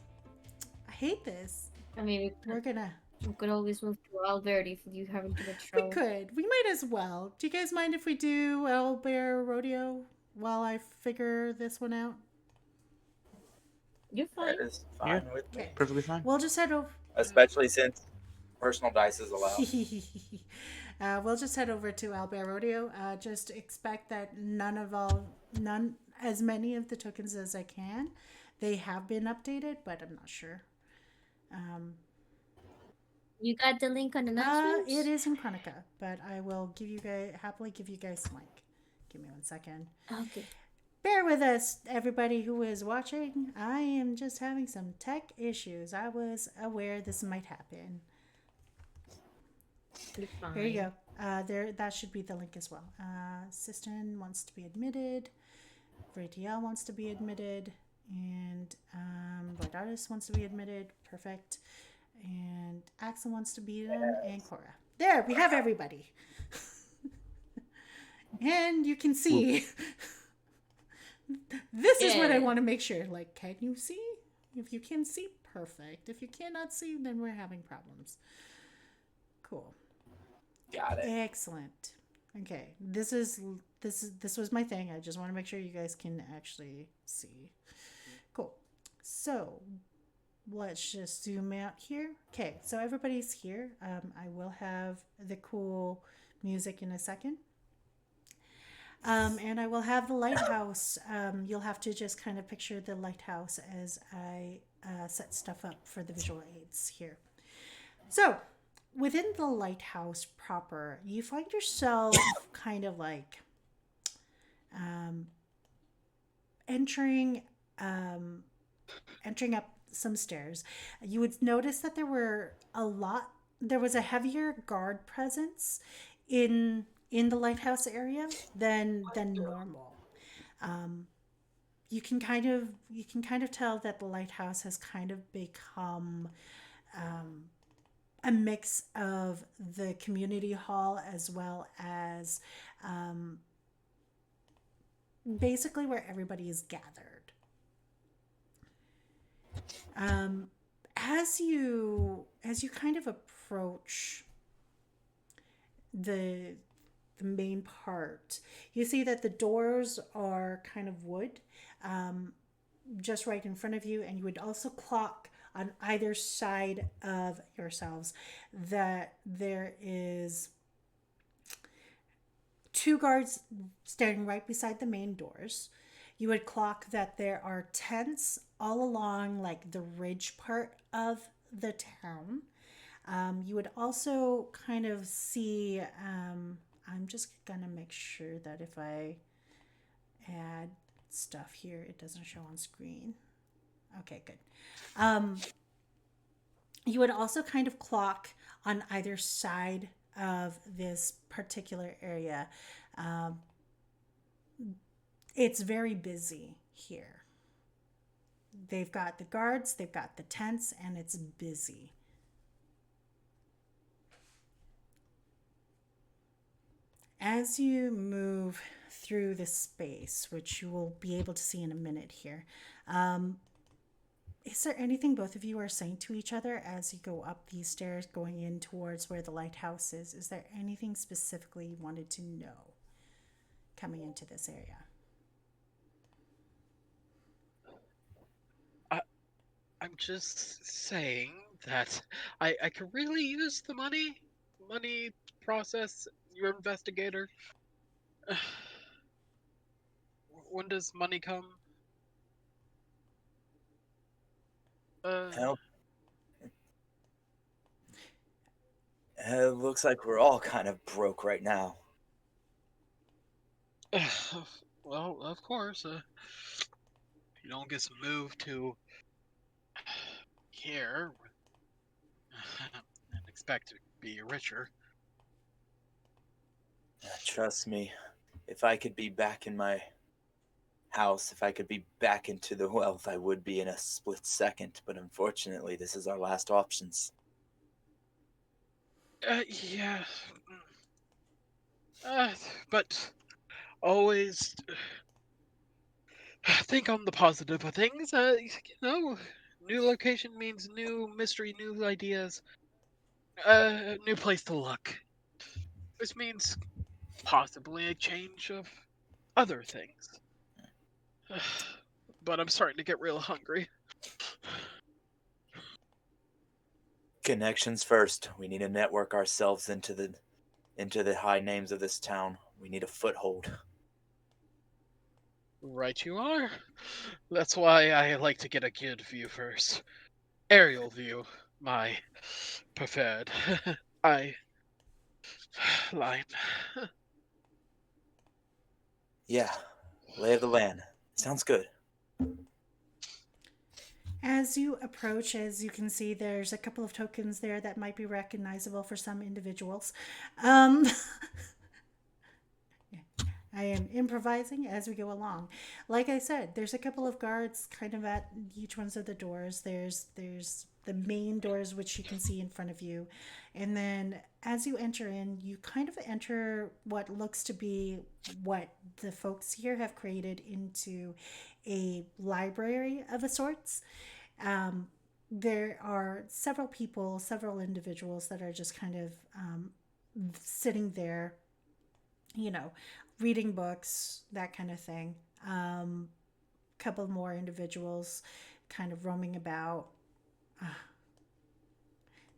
I hate this. I mean, We're gonna. we could always move to Alberti if you haven't too much We trouble. could. We might as well. Do you guys mind if we do Owlbear Rodeo while I figure this one out? You're fine. That is fine Yeah. with me. Okay. Perfectly fine. We'll just head over. Especially since personal dice is allowed. We'll just head over to Owlbear Rodeo. Just expect that none as many of the tokens as I can. They have been updated, but I'm not sure. You got the link on announcements? It is in Chronica, but I will happily give you guys the link. Give me 1 second. Okay. Bear with us, everybody who is watching. I am just having some tech issues. I was aware this might happen. You're fine. Here you go. That should be the link as well. Sisten wants to be admitted. Vretiel wants to be admitted. And Vardartis wants to be admitted. Perfect. And Axel wants to be in. And Kora. There, we have everybody. And you can see. This is what I Yeah. want to make sure. Like, can you see? If you can see, perfect. If you cannot see, then we're having problems. Cool. Got it. Excellent. Okay, this was my thing. I just want to make sure you guys can actually see. Cool. So let's just zoom out here. Okay, so everybody's here. I will have the cool music in a second. And I will have the lighthouse. You'll have to just kind of picture the lighthouse as I set stuff up for the visual aids here. So, within the lighthouse proper, you find yourself kind of like entering entering up some stairs. You would notice that there was a heavier guard presence in the lighthouse area than normal. You can kind of tell that the lighthouse has kind of become a mix of the community hall as well as basically where everybody is gathered. As you kind of approach the main part, you see that the doors are kind of wood, just right in front of you, and you would also clock on either side of yourselves that there is two guards standing right beside the main doors. You would clock that there are tents all along like the ridge part of the town. You would also kind of see, I'm just gonna make sure that if I add stuff here, it doesn't show on screen. Okay, good. You would also kind of clock on either side of this particular area. It's very busy here. They've got the guards, they've got the tents, and it's busy. As you move through this space, which you will be able to see in a minute here, is there anything both of you are saying to each other as you go up these stairs going in towards where the lighthouse is? Is there anything specifically you wanted to know coming into this area? I'm just saying that I could really use the money. Money process, your investigator. When does money come? Hell, it looks like we're all kind of broke right now. Well, of course. You don't get moved to here and expect to be richer. Trust me, if I could be back in my house, if I could be back into the wealth, I would be in a split second. But unfortunately, this is our last options. Yeah. But always think on the positive of things. New location means new mystery, new ideas, new place to look. This means possibly a change of other things. But I'm starting to get real hungry. Connections first. We need to network ourselves into the high names of this town. We need a foothold. Right you are. That's why I like to get a good view first. Aerial view, my preferred. I line. Yeah, lay of the land. Sounds good. As you approach, as you can see, there's a couple of tokens there that might be recognizable for some individuals. I am improvising as we go along. Like I said, there's a couple of guards kind of at each one of the doors. There's the main doors which you can see in front of you. And then as you enter in, you kind of enter what looks to be what the folks here have created into a library of a sorts. There are several people, several individuals that are just kind of sitting there, you know, reading books, that kind of thing. Couple more individuals kind of roaming about,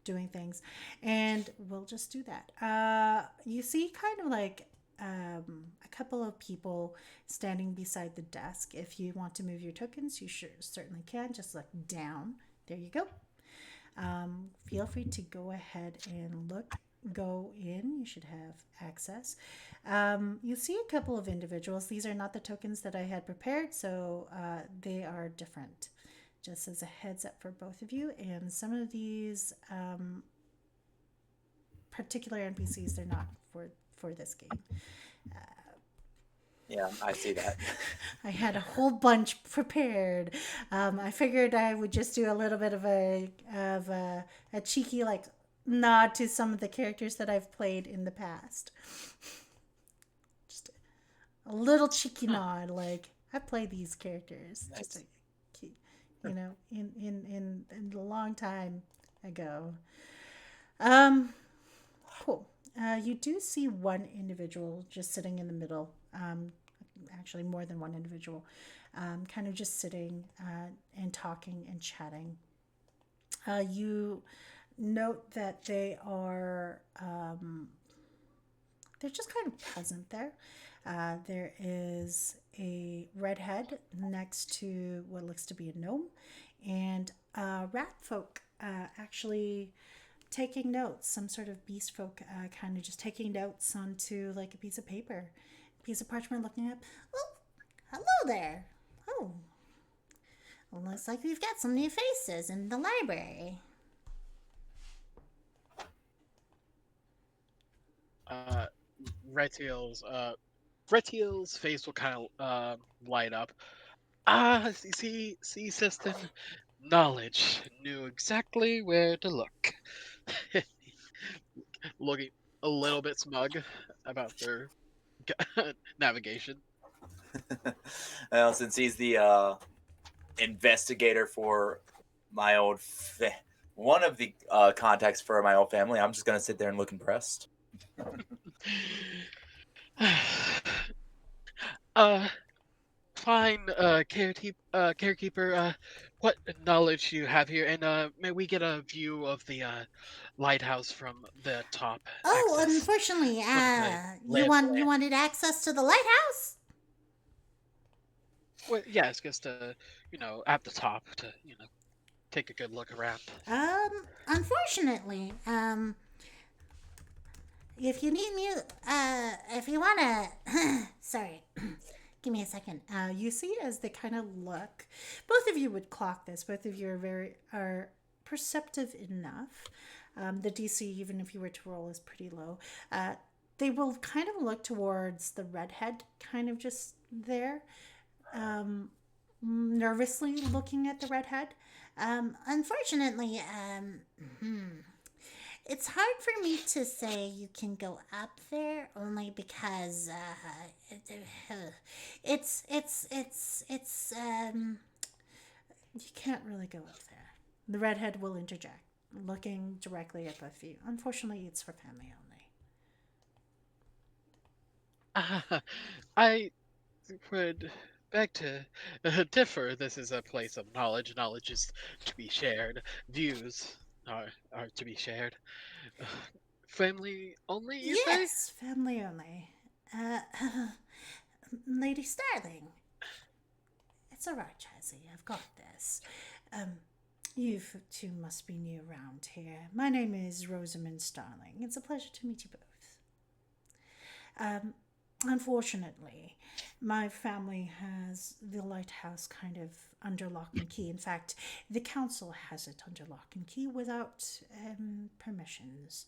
doing things, and we'll just do that. You see kind of like a couple of people standing beside the desk. If you want to move your tokens, you certainly can. Just look down. There you go. Feel free to go ahead and go in. You should have access. You see a couple of individuals. These are not the tokens that I had prepared, so they are different. Just as a heads up for both of you. And some of these particular NPCs, they're not for this game. Yeah, I see that. I had a whole bunch prepared. I figured I would just do a little bit of a cheeky nod to some of the characters that I've played in the past. Just a little cheeky nod, I played these characters. Nice. Just in a long time ago. Cool. You do see one individual just sitting in the middle. Actually, more than one individual, kind of just sitting and talking and chatting. You note that they are they're just kind of present there. There is a redhead next to what looks to be a gnome, and rat folk actually taking notes, some sort of beast folk kind of just taking notes onto a piece of paper, piece of parchment, looking up. Oh, hello there. Oh, looks like we've got some new faces in the library. Vretiel's face will kind of light up. See, Sisten, knowledge knew exactly where to look. Looking a little bit smug about their navigation. Well, since he's the investigator for my old one of the contacts for my old family, I'm just gonna sit there and look impressed. Fine, carekeeper. What knowledge do you have here? And may we get a view of the lighthouse from the top? Oh, access? unfortunately, lay you of the land. wanted access to the lighthouse? Well, yes, just to at the top to take a good look around. Unfortunately, if you need me, if you wanna, sorry, give me a second. You see, as they kind of look, both of you would clock this. Both of you are perceptive enough. The DC, even if you were to roll, is pretty low. They will kind of look towards the redhead, kind of just there, nervously looking at the redhead. Unfortunately, it's hard for me to say you can go up there, only because you can't really go up there. The redhead will interject, looking directly at both of you. Unfortunately, it's for family only. I would beg to differ. This is a place of knowledge. Knowledge is to be shared. Views are to be shared. Family only, you say? Yes, family only. Lady Starling. It's alright, Jazzy. I've got this. You two must be new around here. My name is Rosamund Starling. It's a pleasure to meet you both. Unfortunately, my family has the lighthouse kind of under lock and key. In fact, the council has it under lock and key without permissions.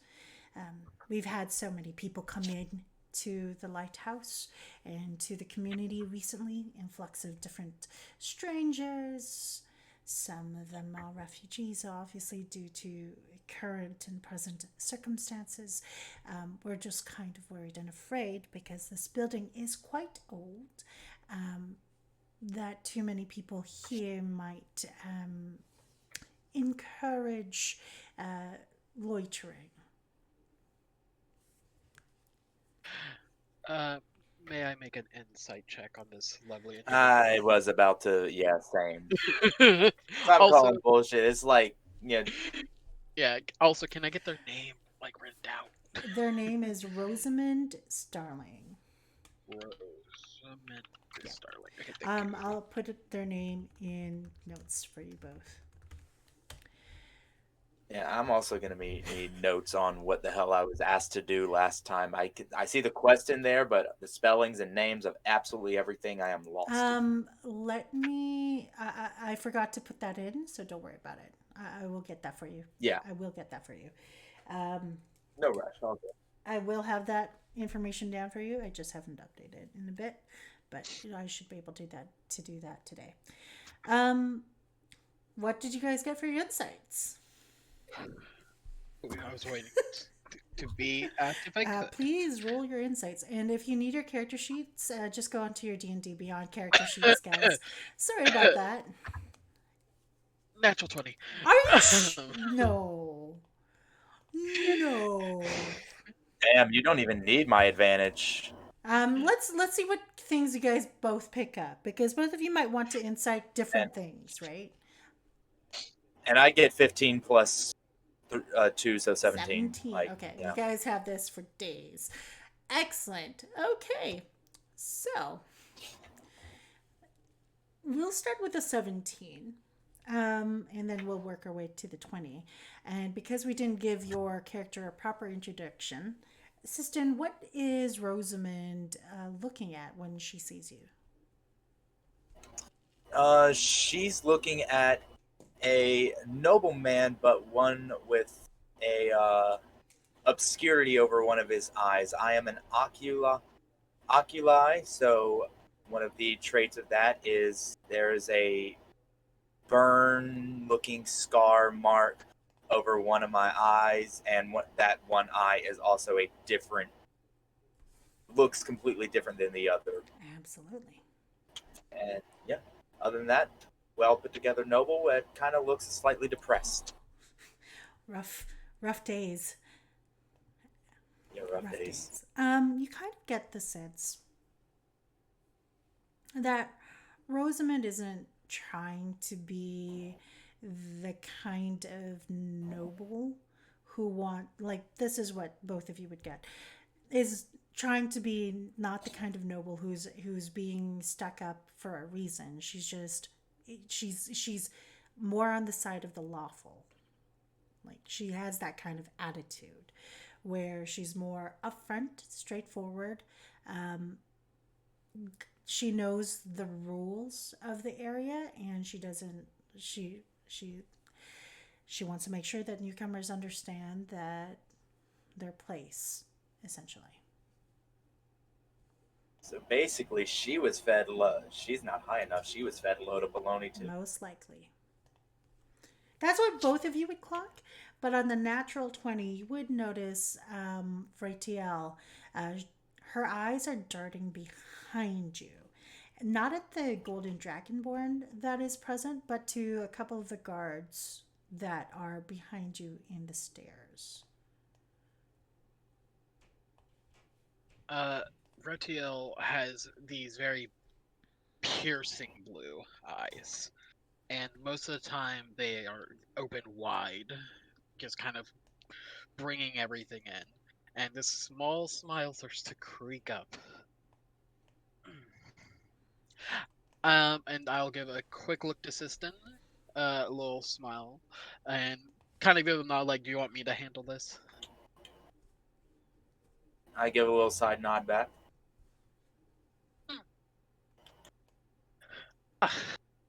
We've had so many people come in to the lighthouse and to the community recently, influx of different strangers. Some of them are refugees, obviously, due to current and present circumstances. We're just kind of worried and afraid because this building is quite old, that too many people here might encourage loitering. May I make an insight check on this lovely individual? I was about to, same. I'm Also, calling bullshit. It's yeah. Also, can I get their name written down? Their name is Rosamund Starling. Yeah. Starling. Okay, thank you. I'll their name in notes for you both. Yeah, I'm also gonna need notes on what the hell I was asked to do last time. I see the quest in there, but the spellings and names of absolutely everything, I am lost. Let me. I forgot to put that in, so don't worry about it. I will get that for you. Yeah, I will get that for you. no rush. All good. I will have that information down for you. I just haven't updated in a bit, but I should be able to do that today. What did you guys get for your insights? I was waiting to be asked if I could. Please roll your insights, and if you need your character sheets, just go onto your D&D Beyond character sheets, guys. Sorry about that. Natural 20. Are you? No. No. Damn, you don't even need my advantage. Let's see what things you guys both pick up, because both of you might want to insight different things, right? And I get 15 plus 2, so 17. 17. Like, Okay, yeah. you guys have this for days. Excellent. Okay, so we'll start with the 17. And then we'll work our way to the 20. And because we didn't give your character a proper introduction, Sisten, what is Rosamond looking at when she sees you? She's looking at a nobleman, but one with a obscurity over one of his eyes. I am an oculi, so one of the traits of that is there is a burn-looking scar mark over one of my eyes, and that one eye is also looks completely different than the other. Absolutely. And yeah, other than that, well put together noble. It kind of looks slightly depressed. Rough days. Yeah, rough days. You kind of get the sense that Rosamond isn't trying to be the kind of noble who this is what both of you would get, is trying to be not the kind of noble who's being stuck up for a reason. She's more on the side of the lawful. Like, she has that kind of attitude where she's more upfront, straightforward. She knows the rules of the area, and she wants to make sure that newcomers understand that their place, essentially. So basically, she was fed low. She's not high enough. She was fed a load of baloney too. Most likely. That's what both of you would clock. But on the natural 20, you would notice Vretiel, her eyes are darting behind you. Not at the golden dragonborn that is present, but to a couple of the guards that are behind you in the stairs. Vretiel has these very piercing blue eyes, and most of the time they are open wide, just kind of bringing everything in. And this small smile starts to creak up. And I'll give a quick look to Sisten, a little smile, and kind of give a nod like, do you want me to handle this? I give a little side nod back.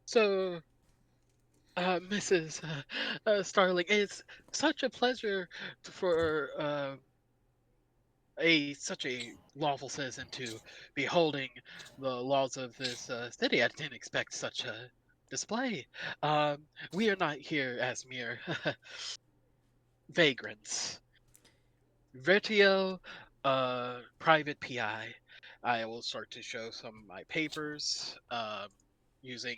So, Mrs. Starling, it's such a pleasure for such a lawful citizen to be holding the laws of this city. I didn't expect such a display. We are not here as mere vagrants. Vretiel, private PI. I will start to show some of my papers, using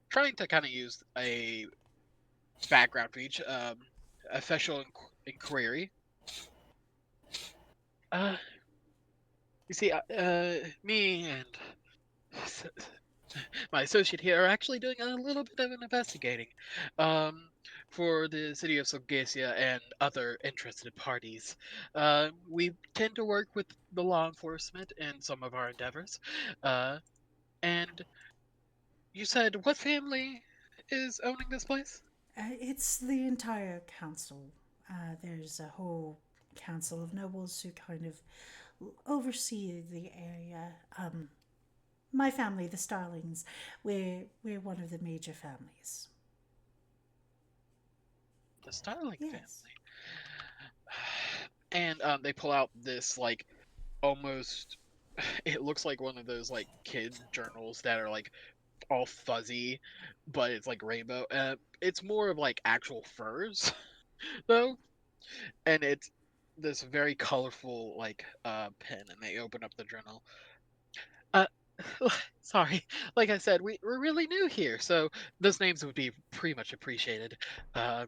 trying to kind of use a background for each, official inquiry. You see, me and my associate here are actually doing a little bit of an investigating. for the city of Sogacia and other interested parties. We tend to work with the law enforcement in some of our endeavors. And you said what family is owning this place? It's the entire council. There's a whole council of nobles who kind of oversee the area. My family, the Starlings, we're one of the major families. The Starling Yes. family. And they pull out this like almost it looks like one of those like kid journals that are like all fuzzy, but it's like rainbow. It's more of like actual furs though, and it's this very colorful like pen, and they open up the journal. Uh, sorry, like I said, we're really new here, so those names would be pretty much appreciated. Uh,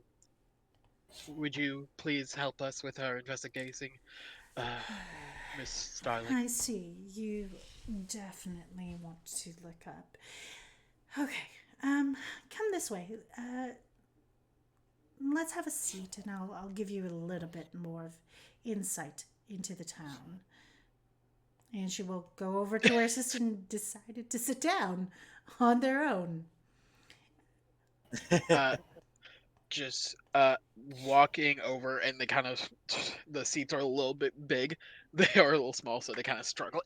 would you please help us with our investigating, uh, Miss Starling? I see. You definitely want to look up. Okay. Come this way. Let's have a seat, and I'll give you a little bit more of insight into the town. And she will go over to her sister and decided to sit down on their own. Uh, just walking over, and they kind of the seats are a little bit big. They are a little small, so they kind of struggle.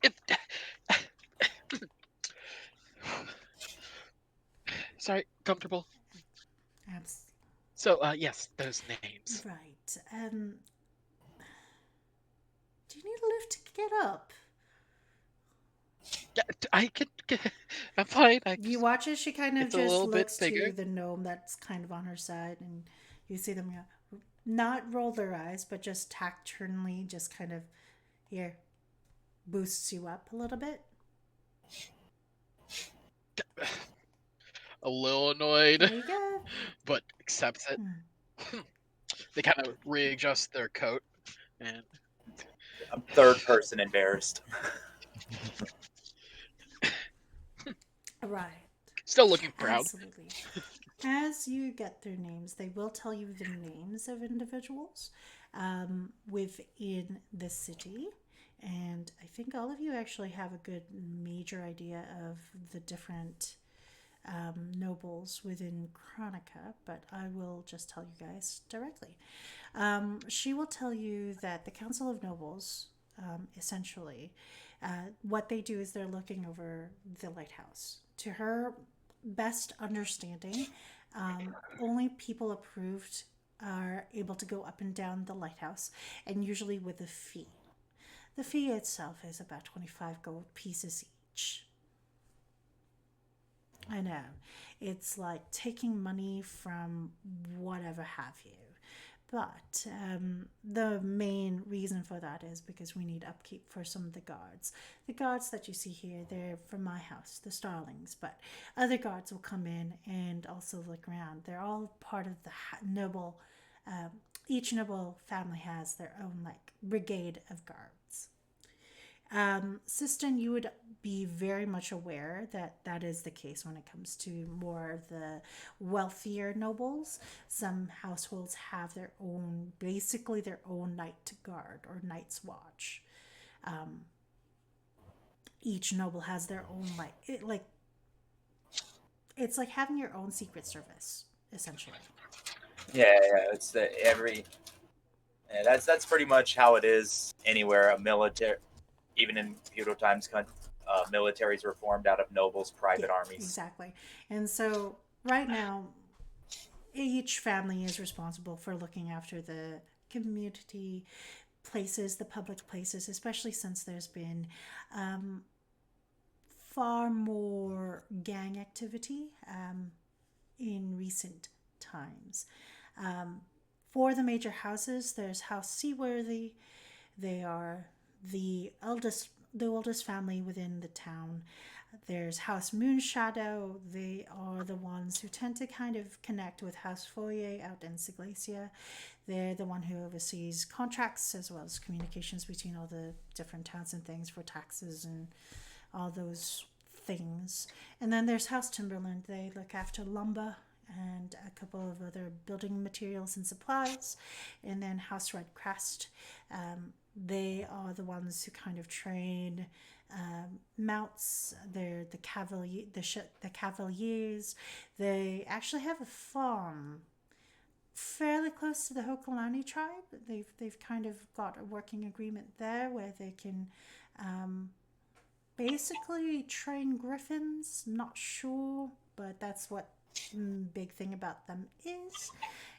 Sorry, comfortable. Absolutely. So, yes, those names. Right. Do you need a lift to get up? Yeah, I can. I'm fine. You watch as she kind of It's a just little bit looks bigger. to the gnome that's kind of on her side, and you see them not roll their eyes, but just tactfully, just kind of here boosts you up a little bit. A little annoyed, There you go. but accepts it. They kind of readjust their coat, and I'm third person embarrassed. Right. still looking proud. Absolutely. As you get their names, they will tell you the names of individuals within the city. And I think all of you actually have a good major idea of the different nobles within Chronica, but I will just tell you guys directly. She will tell you that the Council of Nobles, essentially, what they do is they're looking over the lighthouse. To her best understanding, only people approved are able to go up and down the lighthouse, and usually with a fee. The fee itself is about 25 gold pieces each. I know. It's like taking money from whatever have you. But the main reason for that is because we need upkeep for some of the guards. The guards that you see here, they're from my house, the Starlings, but other guards will come in and also look around. They're all part of the noble, each noble family has their own like brigade of guards. Sisten, you would be very much aware that that is the case when it comes to more of the wealthier nobles. Some households have their own, basically their own night guard or night's watch. Each noble has their own it's like having your own secret service, essentially. Yeah, it's the every. Yeah, that's pretty much how it is anywhere. A military, even in feudal times, militaries were formed out of nobles' private armies. Exactly. And so right now, each family is responsible for looking after the community places, the public places, especially since there's been far more gang activity in recent times. For the major houses, there's House Seaworthy. They are the oldest family within the town. There's House Moonshadow. They are the ones who tend to kind of connect with House Foyer out in Siglacia. They're the one who oversees contracts as well as communications between all the different towns and things for taxes and all those things. And then there's House Timberland. They look after lumber and a couple of other building materials and supplies, and then House Red Crest. They are the ones who kind of train mounts. They're the the cavaliers. They actually have a farm fairly close to the Hokulani tribe. They've kind of got a working agreement there where they can basically train griffins. Not sure, but that's what big thing about them is.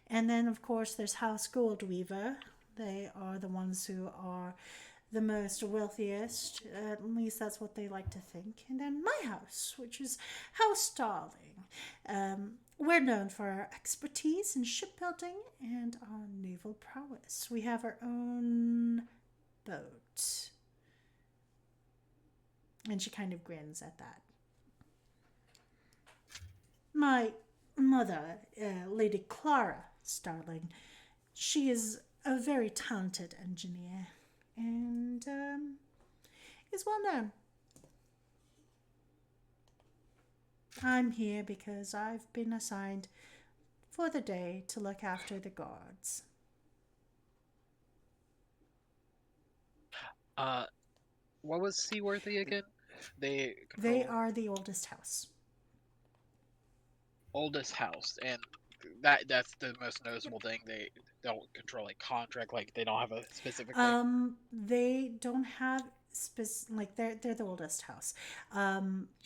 And then of course there's House Goldweaver. They are the ones who are the most wealthiest. At least that's what they like to think. And then my house, which is House Darling. We're known for our expertise in shipbuilding and our naval prowess. We have our own boat. And she kind of grins at that. My mother, Lady Clara Starling, she is a very talented engineer and is well known. I'm here because I've been assigned for the day to look after the guards. What was Seaworthy again? They They control are the oldest house. oldest house, and that's the most noticeable thing. They don't control a contract, like they don't have a specific thing. They don't have like they're the oldest house.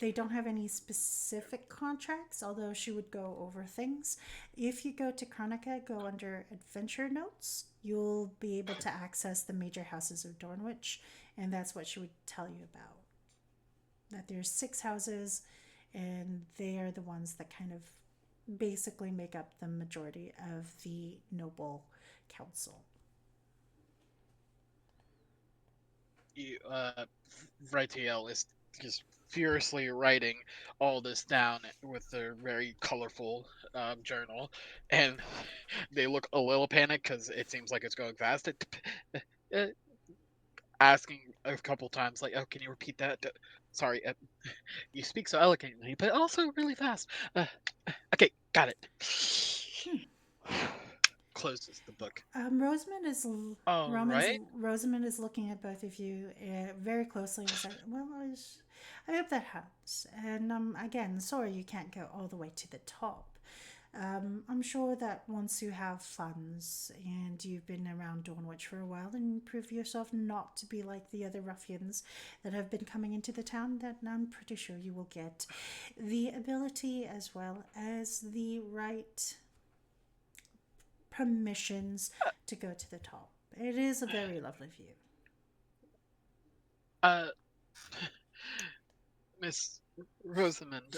They don't have any specific contracts, although she would go over things. If you go to Chronica, go under Adventure Notes, you'll be able to access the major houses of Dornwich, and that's what she would tell you about. That there's 6 houses, and they are the ones that kind of basically make up the majority of the noble council. Vretiel is just furiously writing all this down with their very colorful journal, and they look a little panicked because it seems like it's going fast. Asking a couple times, like, "Oh, can you repeat that? Sorry, you speak so eloquently, but also really fast." Okay, got it. Closes the book. Rosamond is Right. Rosamond is looking at both of you very closely and said, "Well, I hope that helps." And again, sorry you can't go all the way to the top. I'm sure that once you have funds and you've been around Dornwich for a while and prove yourself not to be like the other ruffians that have been coming into the town, that I'm pretty sure you will get the ability as well as the right permissions to go to the top. It is a very lovely view. Miss Rosamond,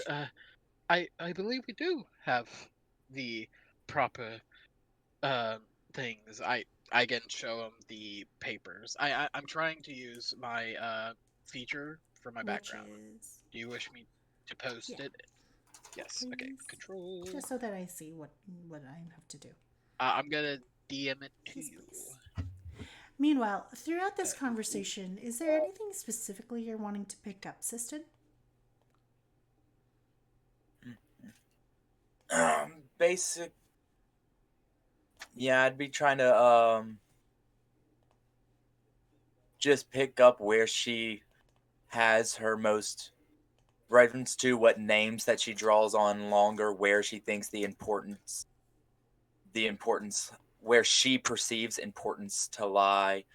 I believe we do have the proper things. I can show them the papers. I'm trying to use my feature for my Which background. is, Do you wish me to post yeah, it? Yes. Okay. please. Control. Just so that I see what I have to do. I'm gonna DM it to Please, you. please. Meanwhile, throughout this conversation, is there anything specifically you're wanting to pick up, Sisten? Basic. Yeah, I'd be trying to just pick up where she has her most reference to, what names that she draws on longer, where she thinks the importance, where she perceives importance to lie,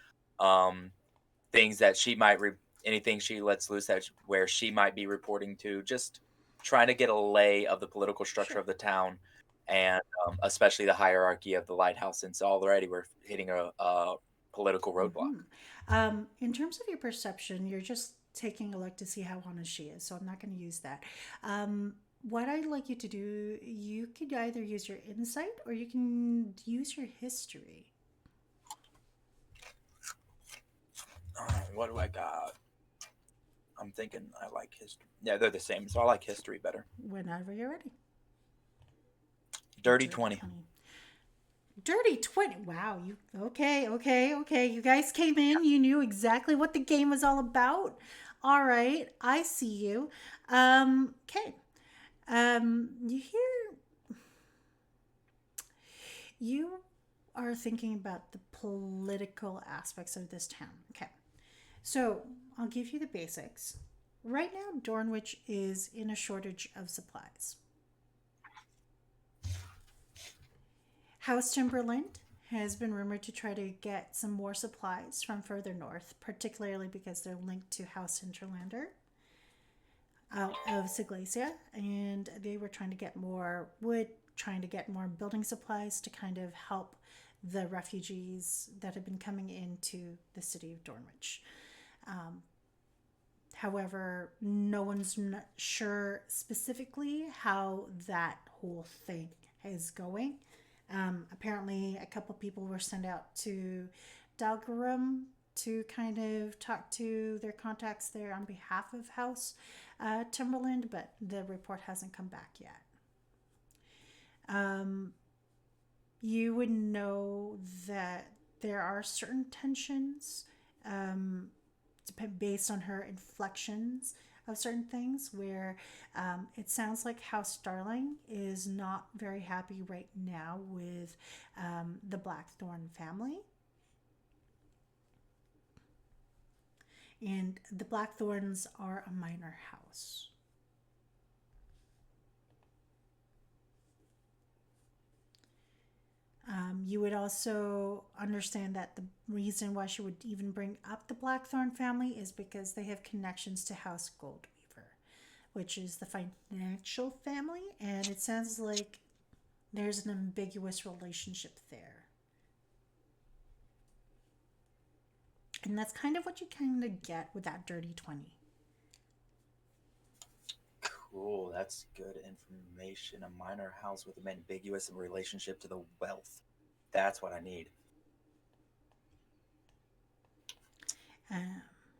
things that she might anything she lets loose that where she might be reporting to, just trying to get a lay of the political structure Sure. of the town, and especially the hierarchy of the lighthouse, since already we're hitting a political roadblock. In terms of your perception, you're just taking a look to see how honest she is, so I'm not going to use that. What I'd like you to do, you could either use your insight or you can use your history. What do I got? I'm thinking I like history. Yeah, they're the same, so I like history better. Whenever you're ready. Dirty 20. Dirty 20. Wow, you okay. You guys came in, you knew exactly what the game was all about. All right, I see you. Okay. You hear You are thinking about the political aspects of this town. Okay. So I'll give you the basics. Right now, Dornwich is in a shortage of supplies. House Timberland has been rumored to try to get some more supplies from further north, particularly because they're linked to House Hinterlander out of Siglacia, and they were trying to get more wood, trying to get more building supplies to kind of help the refugees that have been coming into the city of Dornwich. However, no one's sure specifically how that whole thing is going. Apparently, a couple people were sent out to Dalgarum to kind of talk to their contacts there on behalf of House Timberland, but the report hasn't come back yet. You would know that there are certain tensions based on her inflections of certain things where it sounds like House Starling is not very happy right now with the Blackthorn family. And the Blackthorns are a minor house. You would also understand that the reason why she would even bring up the Blackthorn family is because they have connections to House Goldweaver, which is the financial family, and it sounds like there's an ambiguous relationship there. And that's kind of what you kind of get with that dirty 20. Cool, that's good information. A minor house with an ambiguous relationship to the wealth. That's what I need.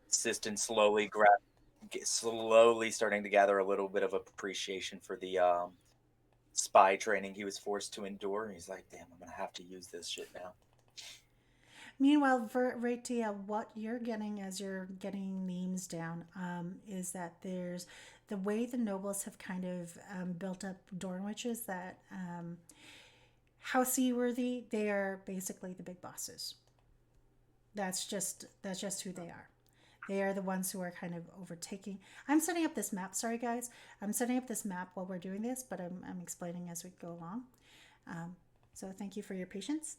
Sisten slowly starting to gather a little bit of appreciation for the spy training he was forced to endure. He's like, damn, I'm gonna have to use this shit now. Meanwhile, Vretiel, what you're getting as you're getting names down is that there's the way the nobles have kind of built up Dornwich is that how seaworthy they are basically the big bosses. That's just who they are. They are the ones who are kind of overtaking. I'm setting up this map. Sorry, guys. I'm setting up this map while we're doing this, but I'm explaining as we go along. So thank you for your patience.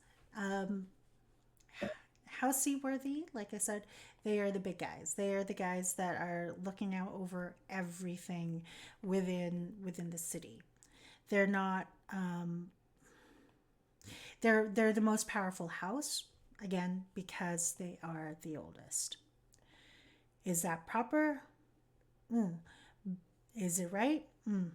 How seaworthy, like I said, they are the big guys. They are the guys that are looking out over everything within the city. They're not. They're the most powerful house again because they are the oldest. Is that proper? Is it right? Who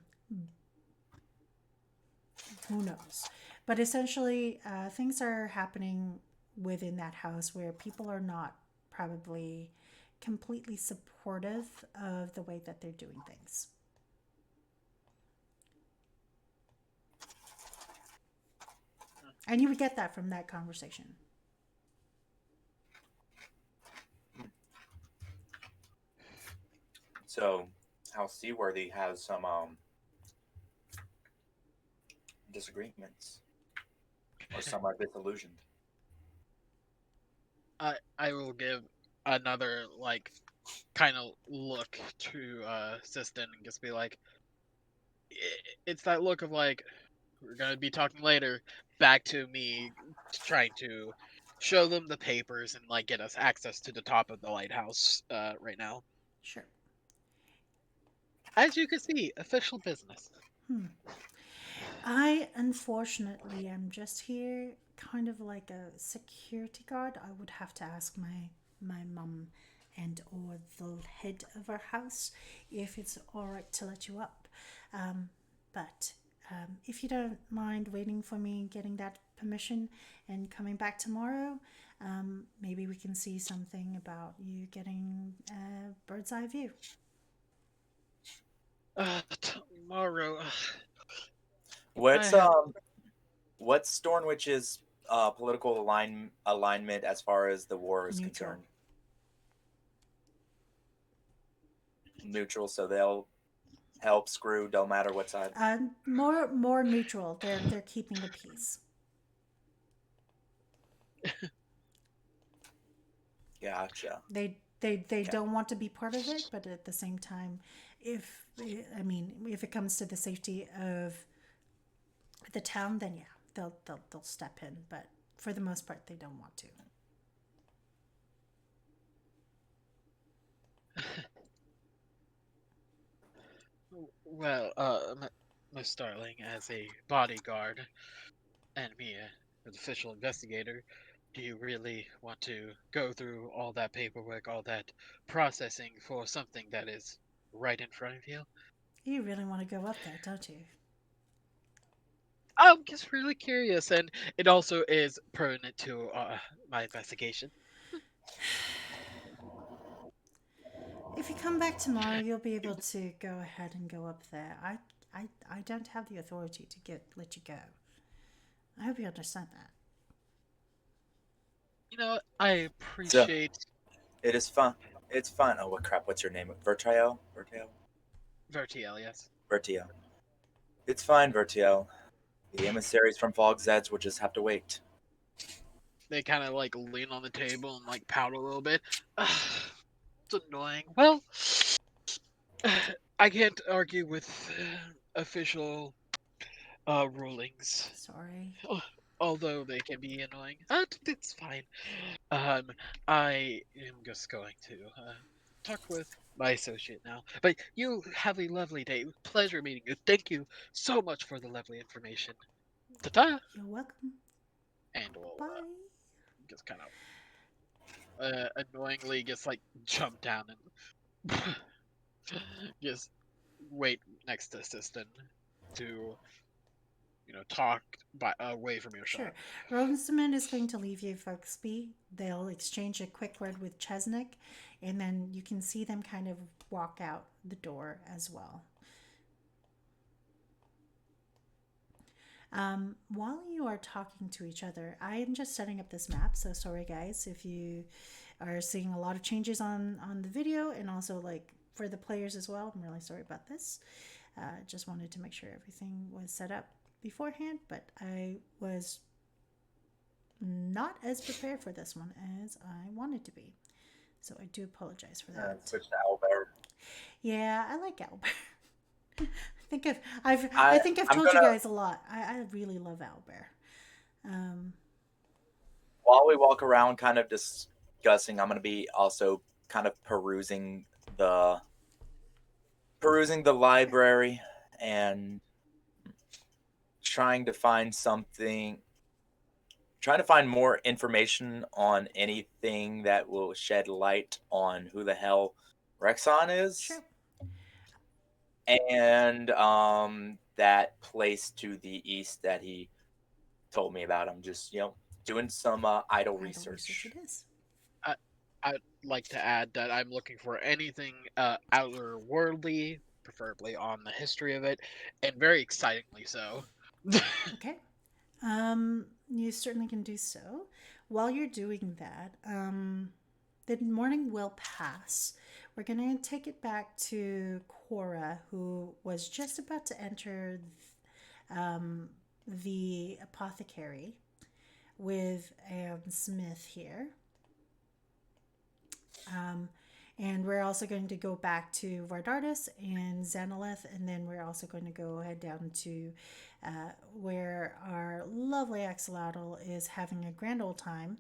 knows? But essentially, things are happening within that house where people are not probably completely supportive of the way that they're doing things. And you would get that from that conversation. So, how Seaworthy has some disagreements, or some are disillusioned. I will give another like kind of look to Sisten and just be like, it's that look of like, we're gonna be talking later. Back to me trying to show them the papers and like get us access to the top of the lighthouse right now. Sure. As you can see, official business. I unfortunately am just here kind of like a security guard. I would have to ask my mum and or the head of our house if it's all right to let you up. But if you don't mind waiting for me getting that permission and coming back tomorrow, maybe we can see something about you getting a bird's eye view. Tomorrow. What's I have- what's Stornwich's political alignment as far as the war is Neutral. concerned? Neutral, so they'll help screw, don't matter what side. More neutral. They're keeping the peace. Gotcha. They don't want to be part of it, but at the same time, if if it comes to the safety of the town, then yeah, they'll step in. But for the most part, they don't want to. Well, Miss Starling, as a bodyguard and me, an official investigator, do you really want to go through all that paperwork, all that processing for something that is right in front of you? You really want to go up there, don't you? I'm just really curious, and it also is pertinent to my investigation. If you come back tomorrow, you'll be able to go ahead and go up there. I don't have the authority to let you go. I hope you understand that. I So appreciate it is fun. It's fun. Oh, what crap? What's your name? Vertiel? Vertiel? Vertiel, yes. Vertiel. It's fine, Vertiel. The emissaries from Fog's Edge will just have to wait. They kind of like lean on the table and like pout a little bit. It's annoying. Well, I can't argue with official rulings, Sorry. although they can be annoying. It's fine. Um, I am just going to talk with my associate now. But you have a lovely day. Pleasure meeting you. Thank you so much for the lovely information. Ta-ta! You're welcome. And we'll Bye. just kind of annoyingly just like jump down and just wait next to Sisten to talk away from your Sure. shot. Rosenman is going to leave you folks be. They'll exchange a quick word with Chesnick, and then you can see them kind of walk out the door as well. While you are talking to each other, I am just setting up this map. So sorry, guys, if you are seeing a lot of changes on the video, and also like for the players as well. I'm really sorry about this. Just wanted to make sure everything was set up beforehand, but I was not as prepared for this one as I wanted to be. So I do apologize for that. Switch to Albert. Yeah, I like Albert. I think I've told you guys a lot. I really love Albert. While we walk around kind of discussing, I'm going to be also kind of perusing the library and trying to find more information on anything that will shed light on who the hell Rexon is. Sure. And that place to the east that he told me about. I'm just, doing some idle research. It is. I'd like to add that I'm looking for anything outer worldly, preferably on the history of it, and very excitingly so. Okay. You certainly can do so. While you're doing that, the morning will pass. We're going to take it back to Kora, who was just about to enter the apothecary with Smith here. And we're also going to go back to Vardartis and Xanaleth, and then we're also going to go head down to where our lovely Axolotl is having a grand old time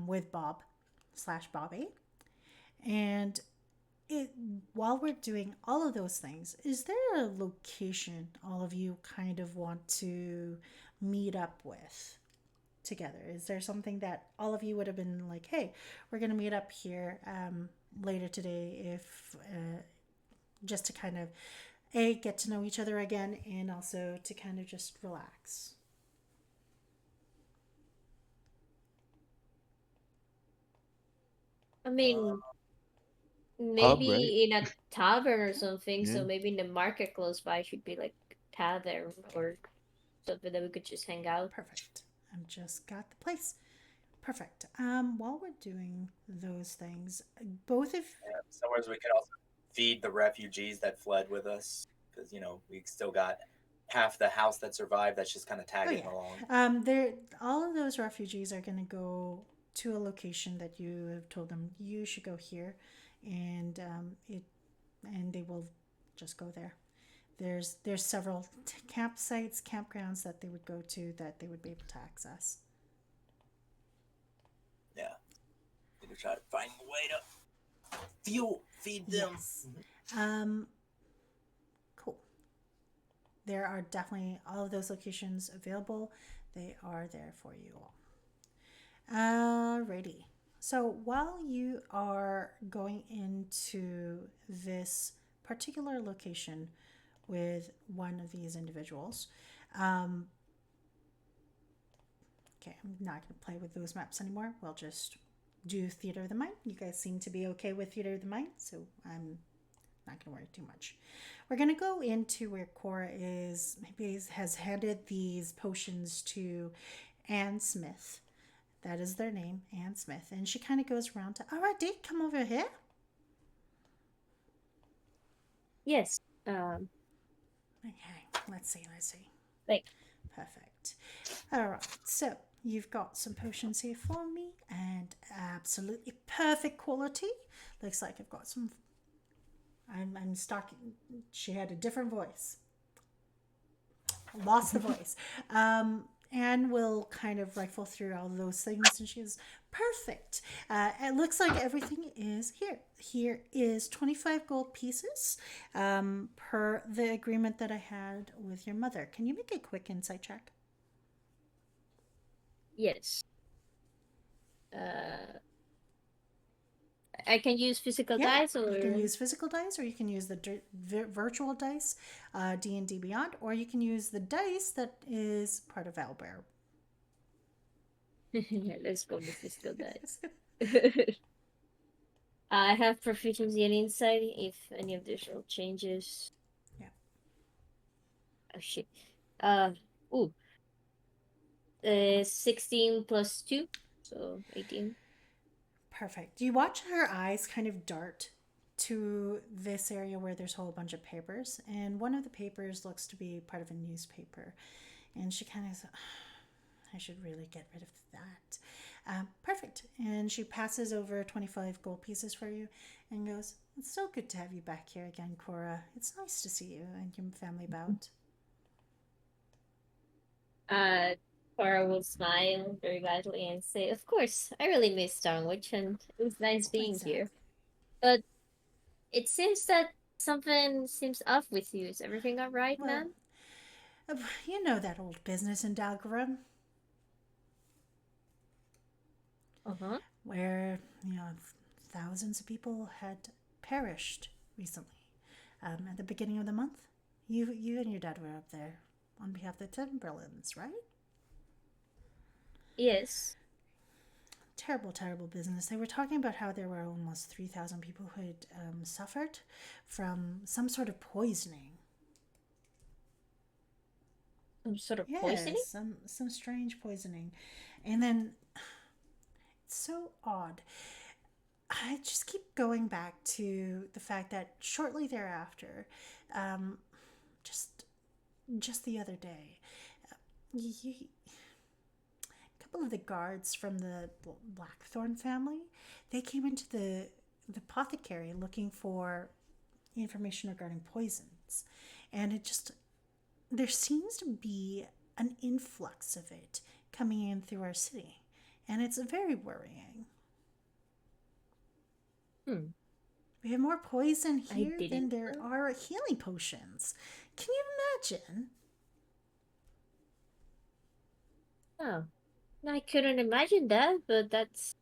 with Bob/Bobby. And while we're doing all of those things, is there a location all of you kind of want to meet up with together? Is there something that all of you would have been like, hey, we're going to meet up here later today, if just to kind of get to know each other again, and also to kind of just relax? I mean, Pub, maybe right? in a tavern or something. Yeah. So maybe in the market close by should be like tavern or something that we could just hang out. Perfect. I've just got the place. Perfect. While we're doing those things, both of Somewhere we can also feed the refugees that fled with us, because we still got half the house that survived. That's just kind of tagging along. all of those refugees are going to go to a location that you have told them you should go here, and and they will just go there. There's several campsites, campgrounds that they would go to that they would be able to access. Yeah. Need to try to find a way to feed them. Yes. Cool. There are definitely all of those locations available. They are there for you all. Alrighty. So while you are going into this particular location with one of these individuals, okay, I'm not going to play with those maps anymore. We'll just do Theater of the Mind. You guys seem to be okay with Theater of the Mind, so I'm not going to worry too much. We're going to go into where Kora has handed these potions to Anne Smith. That is their name, Anne Smith. And she kind of goes around to, all right, Dee, come over here. Yes. Okay, let's see. Like, Perfect. All right, so you've got some potions here for me, and absolutely perfect quality. Looks like I've got some. I'm stocking. She had a different voice. Lost the voice. Anne will kind of rifle through all those things, and she's perfect. It looks like everything is here. Here is 25 gold pieces per the agreement that I had with your mother. Can you make a quick insight check? yes. I can use physical dice, or you can use physical dice, or you can use the virtual dice, D&D Beyond, or you can use the dice that is part of Owlbear. Yeah, let's go with physical dice. I have proficiency and insight if any additional changes. Yeah. Oh shit. Ooh. 16 plus 2, so 18. Perfect. You watch her eyes kind of dart to this area where there's a whole bunch of papers, and one of the papers looks to be part of a newspaper, and she kind of says, I should really get rid of that. Perfect. And she passes over 25 gold pieces for you and goes, it's so good to have you back here again, Kora. It's nice to see you and your family about. Cora will smile very badly and say, of course, I really miss Dornwich, and it was nice being here. But it seems that something seems off with you. Is everything alright, ma'am? You know that old business in Dalgarum. Uh-huh. Where, thousands of people had perished recently. At the beginning of the month, you and your dad were up there on behalf of the Timberlands, right? Yes. Terrible, terrible business. They were talking about how there were almost 3,000 people who had suffered from some sort of poisoning. Some sort of poisoning? Yes, some strange poisoning. And then, it's so odd. I just keep going back to the fact that shortly thereafter, just the other day, a couple of the guards from the Blacktorn family, they came into the apothecary looking for information regarding poisons, and there seems to be an influx of it coming in through our city, and it's very worrying. We have more poison here than there are healing potions. Can you imagine? Oh, I couldn't imagine that, but that's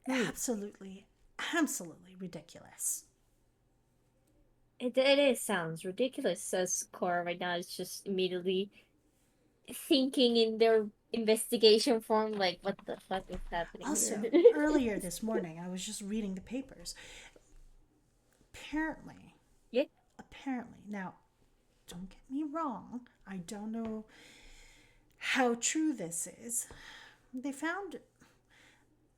absolutely ridiculous. It sounds ridiculous, says Cora right now. Is just immediately thinking in their investigation form, like, what the fuck is happening Also, here? earlier this morning, I was just reading the papers. Apparently. Yeah? Apparently. Now, don't get me wrong. I don't know how true this is. They found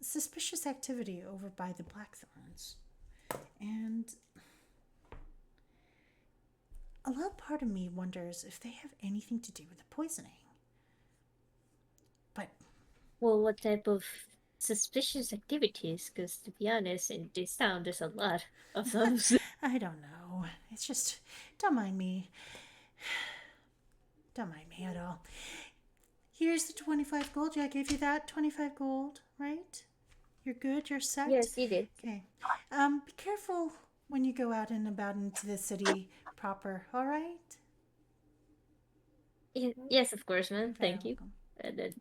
suspicious activity over by the Blackthorns. And a little part of me wonders if they have anything to do with the poisoning. But Well, what type of suspicious activities? Because to be honest, in this town, there's a lot of those. I don't know. It's just, don't mind me. Don't mind me at all. Here's the 25 gold. Yeah, I gave you that 25 gold, right? You're good. You're set. Yes, you did. Okay. Be careful when you go out and about into the city proper. All right. Yes, of course, You're ma'am. very Thank you. welcome. And then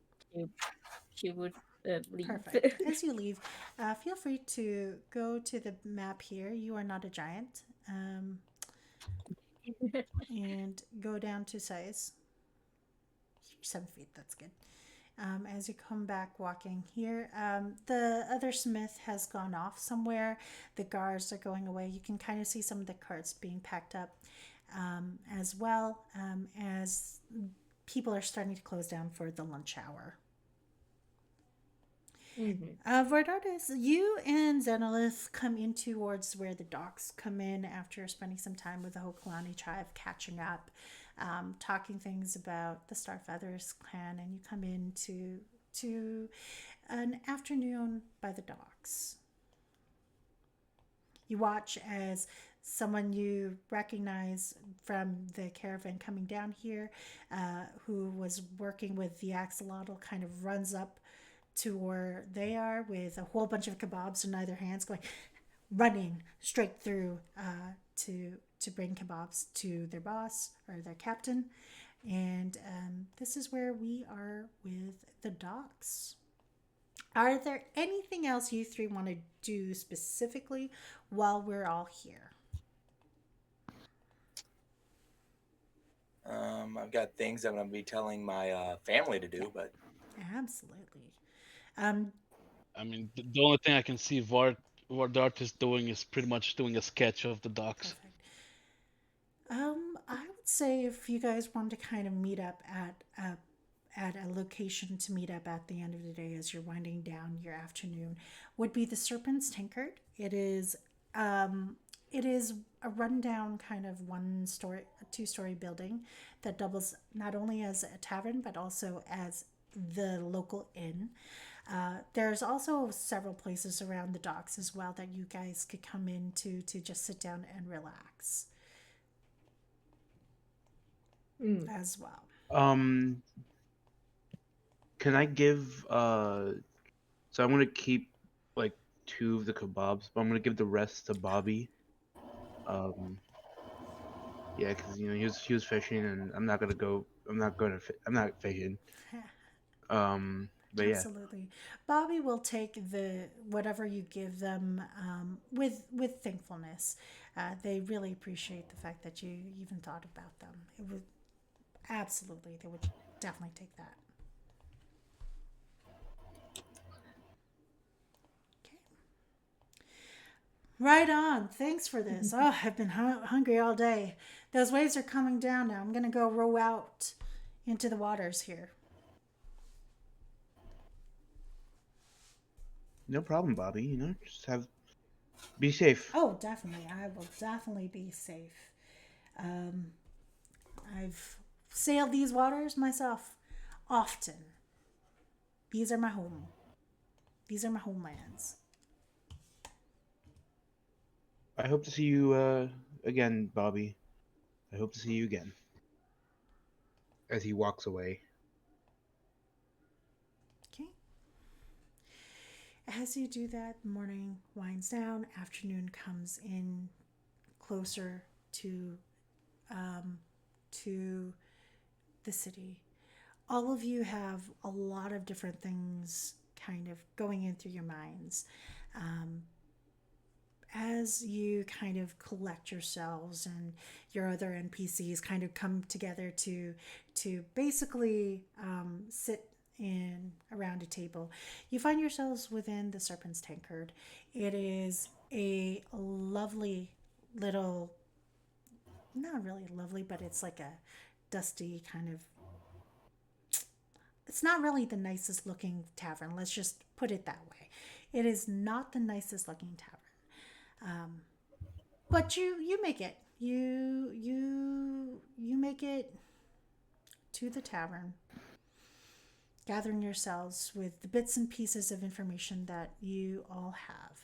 she would leave. Perfect. As you leave, feel free to go to the map here. You are not a giant. And go down to size. You're 7 feet. That's good. As you come back walking here, the other smith has gone off somewhere. The guards are going away. You can kind of see some of the carts being packed up as well as people are starting to close down for the lunch hour. Vardartis, you and Xanaleth come in towards where the docks come in after spending some time with the Hokulani tribe, catching up, talking things about the Starfeathers clan, and you come into to an afternoon by the docks. You watch as someone you recognize from the caravan coming down here, who was working with the axolotl, kind of runs up to where they are with a whole bunch of kebabs in either hands, going running straight through to bring kebabs to their boss or their captain. And this is where we are with the docks. Are there anything else you three want to do specifically while we're all here? I've got things I'm going to be telling my family to do, but Absolutely. I mean, the only thing I can see Vardartis doing is pretty much doing a sketch of the docks. Perfect. I would say if you guys want to kind of meet up at a location to meet up at the end of the day as you're winding down your afternoon, would be the Serpent's Tankard. It is a rundown kind of two-story building that doubles not only as a tavern but also as the local inn. There's also several places around the docks as well that you guys could come into to just sit down and relax as well. Can I give so I'm gonna keep like 2 of the kebabs, but I'm gonna give the rest to Bobby. Yeah, because he was fishing, and I'm not fishing. But yeah, Absolutely. Bobby will take the whatever you give them with thankfulness. They really appreciate the fact that you even thought about them. It would absolutely, they would definitely take that. Okay. Right on. Thanks for this. Oh, I've been hungry all day. Those waves are coming down now. I'm gonna go row out into the waters here. no problem, Bobby. Just be safe. Oh, definitely. I will definitely be safe. I've sailed these waters myself often. These are my home. These are my homelands. I hope to see you again, Bobby. I hope to see you again. As he walks away. Okay. As you do that, morning winds down, afternoon comes in closer to the city. All of you have a lot of different things kind of going in through your minds. As you kind of collect yourselves and your other NPCs kind of come together to basically sit in around a table, you find yourselves within the Serpent's Tankard. It is a lovely little, not really lovely, but it's like a dusty kind of, it's not really the nicest looking tavern. Let's just put it that way. It is not the nicest looking tavern. But you make it. You make it to the tavern. gathering yourselves with the bits and pieces of information that you all have.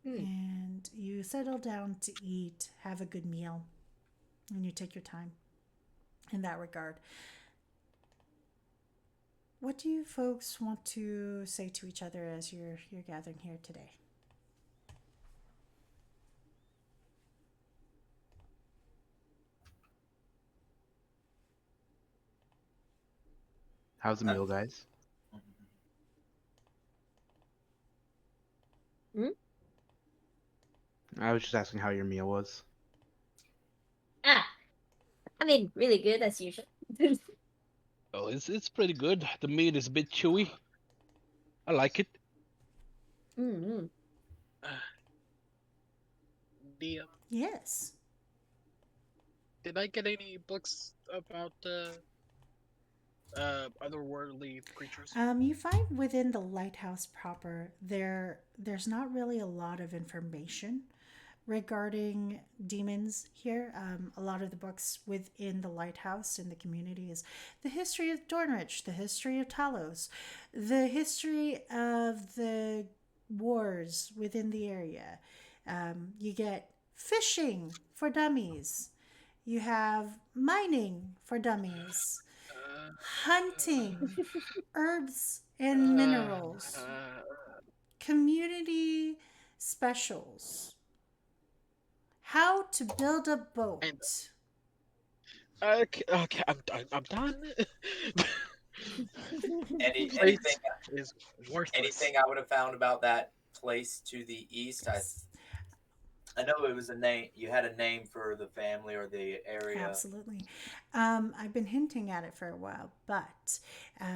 And you settle down to eat, have a good meal, and you take your time in that regard. What do you folks want to say to each other as you're gathering here today? How's the meal, guys? I was just asking how your meal was. Ah, I mean, really good as usual. Oh, it's pretty good. The meat is a bit chewy. I like it. Mm-hmm. Nia, Yes. did I get any books about otherworldly creatures? You find within the lighthouse proper, there's not really a lot of information regarding demons here. A lot of the books within the lighthouse in the community is the history of Dornwich, the history of Talos, the history of the wars within the area. You get fishing for dummies. You have mining for dummies, hunting, herbs and minerals, community specials, how to build a boat. Okay, I'm done. Anything Is worthless. anything I would have found about that place to the east? I know it was a name. You had a name for the family or the area. Absolutely. I've been hinting at it for a while, but I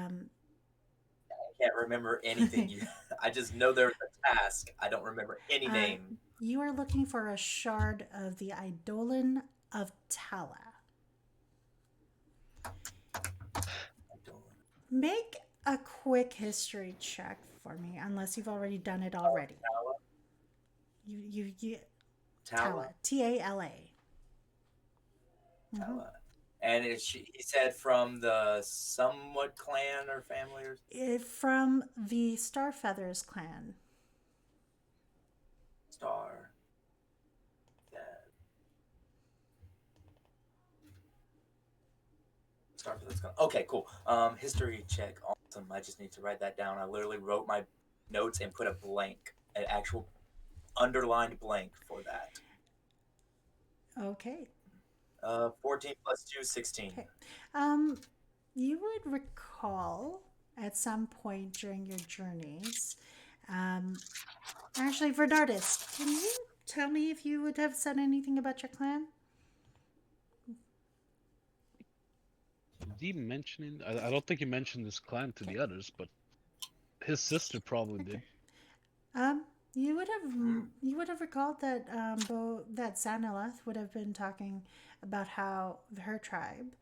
can't remember anything. I just know there was a task. I don't remember any name. you are looking for a shard of the Eidolon of Tala. Make a quick history check for me, unless you've already done it already. You Tala. Tala. Tala. And he said from the somewhat clan or family or From the Starfeathers clan. Star. Yeah. Star for this gun. Okay, cool. History check. Awesome. I just need to write that down. I literally wrote my notes and put a blank, an actual underlined blank for that. Okay. 14 plus 2, 16. Okay. You would recall at some point during your journeys. Actually, Vardartis, can you tell me if you would have said anything about your clan? Did he mention it? I don't think he mentioned his clan to the others, but his sister probably did. You would have recalled that that Xanaleth would have been talking about how her tribe,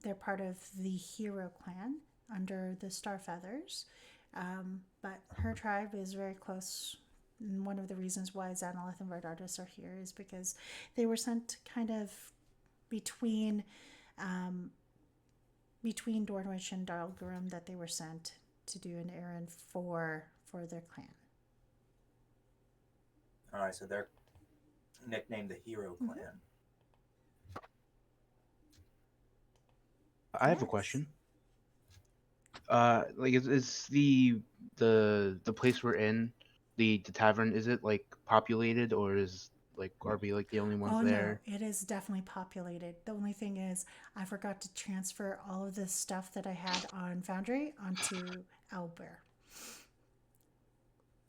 they're part of the hero clan under the Starfeathers, but her tribe is very close. And one of the reasons why Xanaleth and Vardartis are here is because they were sent kind of between Dornwich and Dalgarum, that they were sent to do an errand for their clan. All right, so they're nicknamed the Hero Clan. I have a question. Like, is the place we're in, the tavern, is it like populated, or are we like the only ones there? No, it is definitely populated. The only thing is, I forgot to transfer all of the stuff that I had on Foundry onto Owlbear.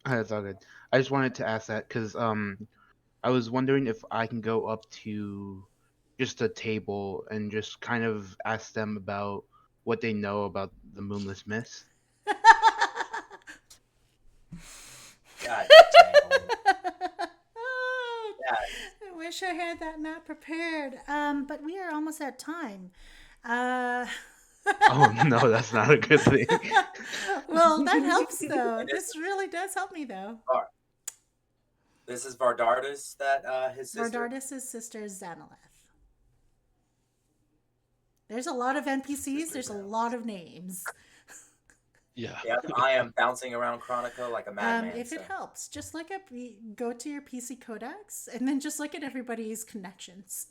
That's all good. I just wanted to ask that because I was wondering if I can go up to just a table and just kind of ask them about what they know about the Moonless Mist. God damn. I wish I had that not prepared. But we are almost at time. Oh no, that's not a good thing. Well, that helps though. This really does help me though. This is Vardartis, that his sister. Vardartis' sister is Xanaleth. There's a lot of NPCs. There's a lot of names. Yeah. Yeah, I am bouncing around Chronica like a madman. If it helps, just look up, go to your PC codex, and then just look at everybody's connections.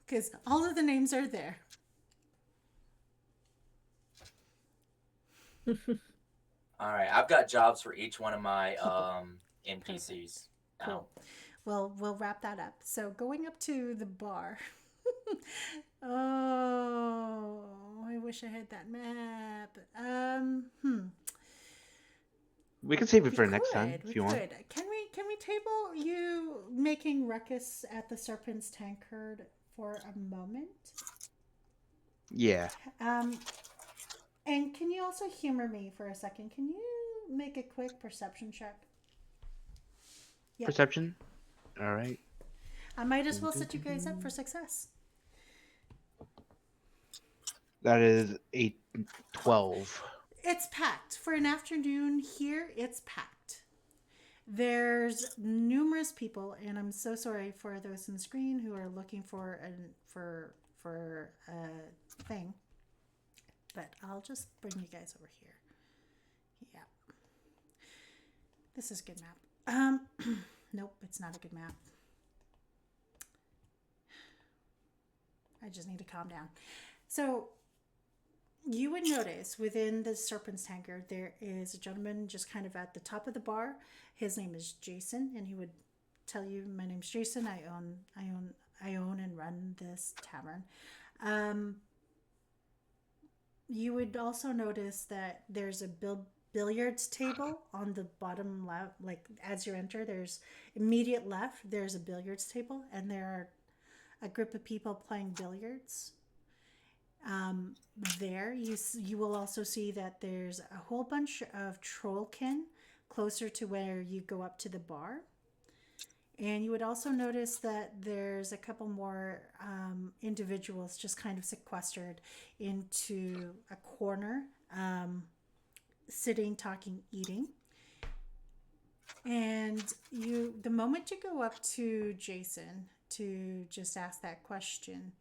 Because all of the names are there. All right, I've got jobs for each one of my NPCs. Cool. Well, we'll wrap that up. So going up to the bar. Oh, I wish I had that map. We can save it We for next time could. if you want. Can we table you making ruckus at the Serpent's Tankard for a moment? Yeah. And can you also humor me for a second? Can you make a quick perception check? Yep. Perception. All right. I might as well set you guys up for success. That is a 12. It's packed. For an afternoon here, it's packed. There's numerous people, and I'm so sorry for those on the screen who are looking for a thing. But I'll just bring you guys over here. Yeah. This is a good map. Nope, it's not a good map. I just need to calm down. So you would notice within the Serpent's Tankard there is a gentleman just kind of at the top of the bar. His name is Jason, and he would tell you, "My name's Jason. I own and run this tavern." You would also notice that there's a billiards table on the bottom left. Like as you enter, there's immediate left. There's a billiards table, and there are a group of people playing billiards. There you will also see that there's a whole bunch of trollkin closer to where you go up to the bar, and you would also notice that there's a couple more individuals just kind of sequestered into a corner, sitting, talking, eating. And the moment you go up to Jason to just ask that question,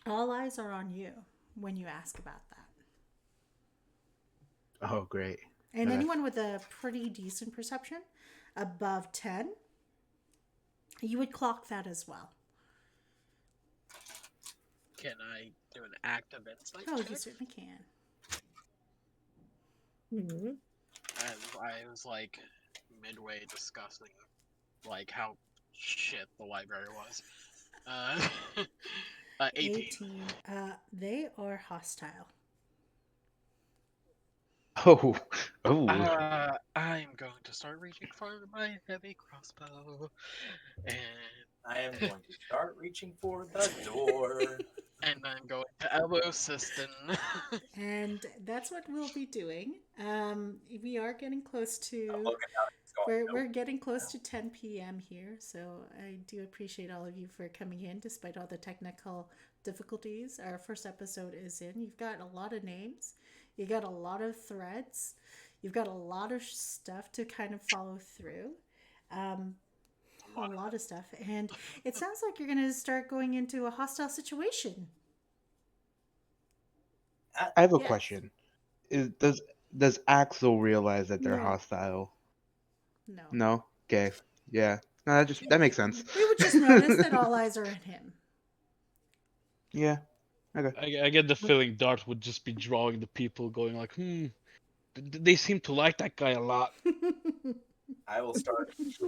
all eyes are on you when you ask about that. Oh, great. And anyone with a pretty decent perception, above 10, you would clock that as well. Can I do an active insight Oh, check? you certainly can. Mm-hmm. I was like midway discussing like how shit the library was. 18. They are hostile. Oh. Oh. I'm going to start reaching for my heavy crossbow, and I am going to start reaching for the door. I'm going to elbow Sisten. And that's what we'll be doing. We are getting close I'm to... looking out. It's going, We're getting close to 10 p.m. here, so I do appreciate all of you for coming in despite all the technical difficulties. Our first episode is in. You've got a lot of names. You got a lot of threads. You've got a lot of stuff to kind of follow through. A lot of stuff. And it sounds like you're going to start going into a hostile situation. I have a Yes. question. Does Axel realize that they're No. hostile? No. No? Okay. Yeah. No, that makes sense. We would just notice that all eyes are on him. Yeah. Okay. I get the feeling Dart would just be drawing the people, going like, they seem to like that guy a lot. I will start Wait.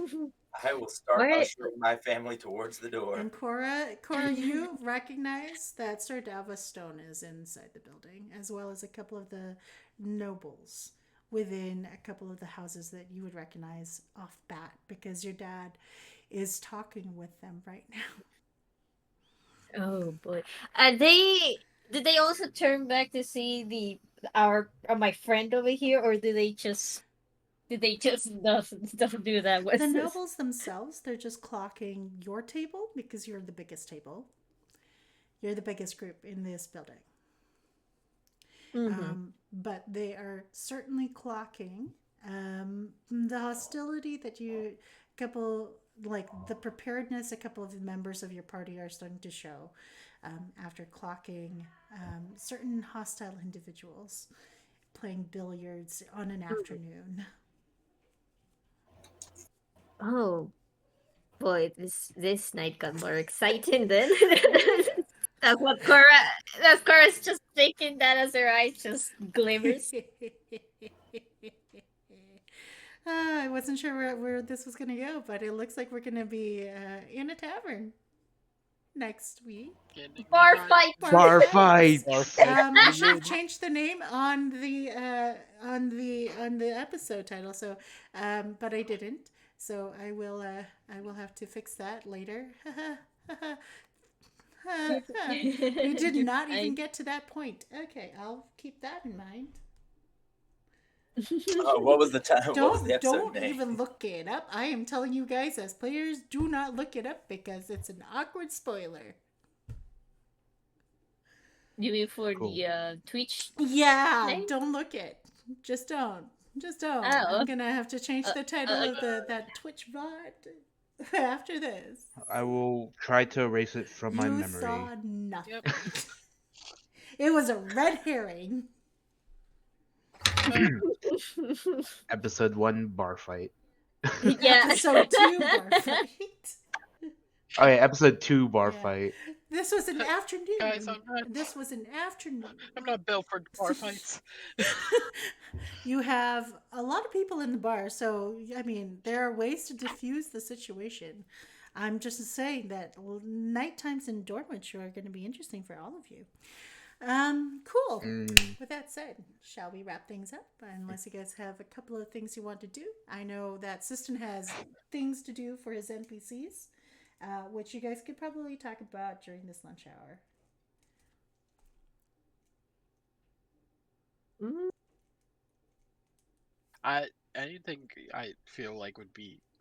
ushering my family towards the door. And Kora, you recognize that Sir Davos Stone is inside the building, as well as a couple of the nobles within a couple of the houses that you would recognize off bat, because your dad is talking with them right now. Oh boy. Did they also turn back to see my friend over here, or did they just don't do that with The us? nobles themselves, they're just clocking your table because you're the biggest table. You're the biggest group in this building. Mm-hmm. But they are certainly clocking the hostility that like the preparedness a couple of members of your party are starting to show after clocking certain hostile individuals playing billiards on an afternoon. Oh boy, this night got more exciting then. That's what Cora. That's Cora's just thinking that as her eyes just glimmers. I wasn't sure where this was going to go, but it looks like we're going to be in a tavern next week. Bar fight. Bar fight. I should have changed the name on the episode title. So, but I didn't. So I will have to fix that later. We did not even get to that point. Okay, I'll keep that in mind. What was the time? What was the episode Don't name? even look it up. I am telling you guys as players, do not look it up because it's an awkward spoiler. You mean for the Twitch? Yeah, name? don't look it. Just don't. Oh. I'm gonna have to change the title of that Twitch VOD after this. I will try to erase it from my You memory. saw nothing. Yep. It was a red herring. Episode 1 bar fight. Yeah. Episode 2 bar fight. Okay, episode 2 bar Yeah. fight. This was an afternoon. Guys, I'm not- This was an afternoon. I'm not built for bar fights. You have a lot of people in the bar, so I mean, there are ways to diffuse the situation. I'm just saying that night times in Dornwich are going to be interesting for all of you. Cool. With that said, shall we wrap things up? Unless you guys have a couple of things you want to do. I know that Sisten has things to do for his NPCs, which you guys could probably talk about during this lunch hour. Anything I feel like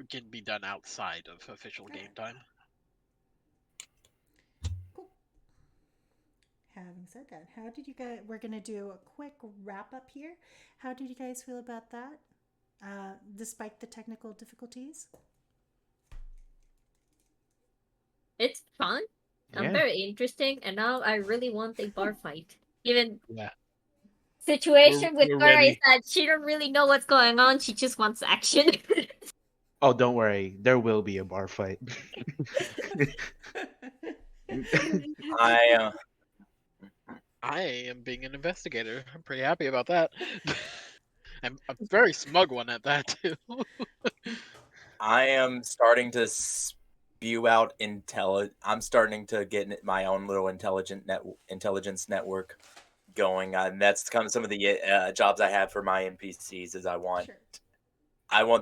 can be done outside of official game time. Cool. Having said that, how did you guys? We're gonna do a quick wrap up here. How did you guys feel about that? Despite the technical difficulties. It's fun. Yeah. Very interesting, and now I really want a bar fight. Even Yeah. situation with we're Cora is ready. that she don't really know what's going on. She just wants action. Oh, don't worry. There will be a bar fight. I I am being an investigator. I'm pretty happy about that. I'm a very smug one at that too. I am starting to spew out I'm starting to get my own little intelligence network going. And that's kind of some of the jobs I have for my NPCs. Is I want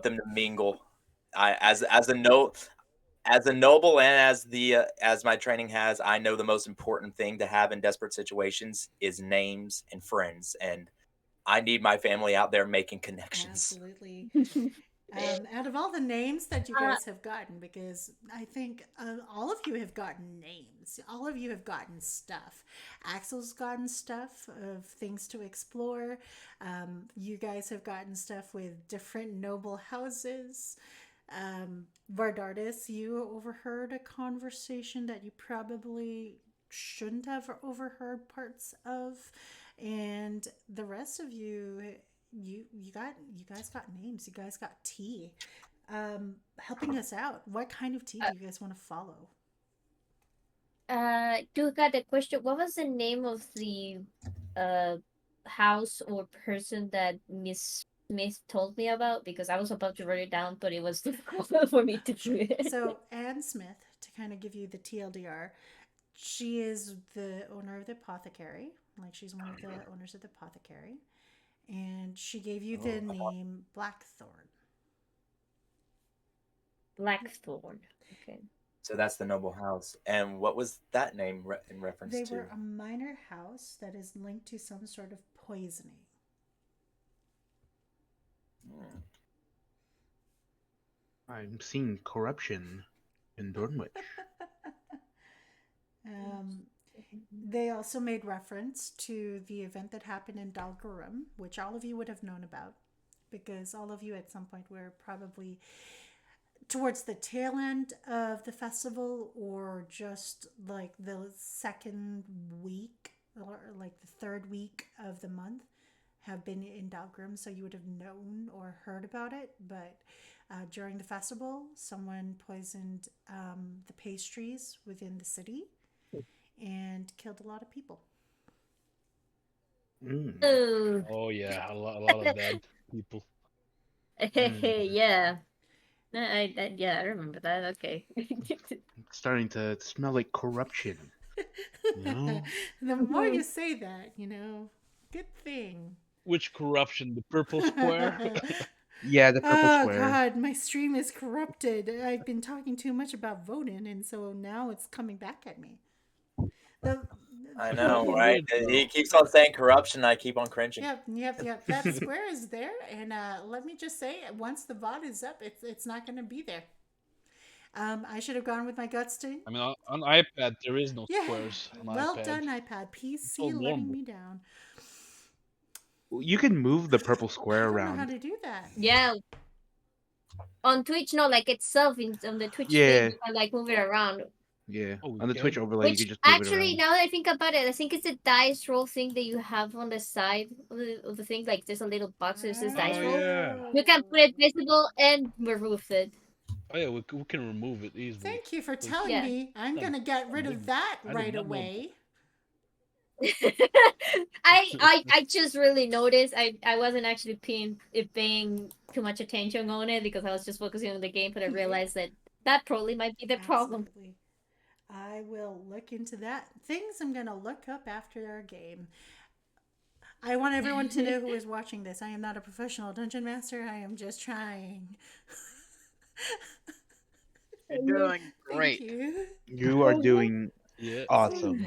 them to mingle. As a noble and as my training has, I know the most important thing to have in desperate situations is names and friends, and I need my family out there making connections. Absolutely. Out of all the names that you guys have gotten, because I think all of you have gotten names, all of you have gotten stuff. Axel's gotten stuff of things to explore. You guys have gotten stuff with different noble houses. Vardartis, you overheard a conversation that you probably shouldn't have overheard parts of, and the rest of you guys got names. You guys got tea. Helping us out. What kind of tea do you guys want to follow? Do got a question. What was the name of the house or person that Miss Smith told me about? Because I was about to write it down, but it was difficult for me to do it. So Anne Smith, to kind of give you the TLDR, she is the owner of the apothecary. Like, she's one of the owners of the apothecary. And she gave you the name Blackthorn. Blacktorn. Okay. So that's the noble house. And what was that name in reference They to? were a minor house that is linked to some sort of poisoning. I'm seeing corruption in Dornwich. They also made reference to the event that happened in Dalgarum, which all of you would have known about, because all of you at some point were probably towards the tail end of the festival, or just like the second week, or like the third week of the month, have been in Dahlgrim, so you would have known or heard about it. But during the festival, someone poisoned the pastries within the city and killed a lot of people. Mm. Oh. Oh yeah, a lot of dead people. Yeah. Yeah, I remember that. Okay. It's starting to smell like corruption. You know? The more you say that, good thing. Which corruption? The purple square? Yeah, the purple Oh square. God, my stream is corrupted. I've been talking too much about voting, and so now it's coming back at me. The I It's know, really right? weird though. He keeps on saying corruption. I keep on cringing. yep. That square is there, and let me just say, once the VOD is up, it's not going to be there. I should have gone with my guts too. I mean, on iPad there is no Yeah, squares on well iPad. done, iPad. It's all PC letting normal. me down. You can move the purple I square don't know how around. to do that. Yeah. On Twitch, no, like itself on the Twitch stream, Yeah, you can like move it around. yeah. Oh, we On the Twitch can. overlay, you Which can just move it actually, around. now that I think about it, I think it's a dice roll thing that you have on the side of the thing. Like there's a little box that says dice Oh roll. yeah. You can put it visible and remove it. Oh yeah, we can remove it easily. Thank you for telling Yeah. me. I'm Not- going to get rid of that I did right not know away. I just really noticed. I wasn't actually paying too much attention on it because I was just focusing on the game, but I realized that probably might be the problem. Absolutely. I will look into that. Things I'm going to look up after our game. I want everyone to know who is watching this. I am not a professional dungeon master. I am just trying. You're doing Thank great. you. You are doing Yeah. awesome.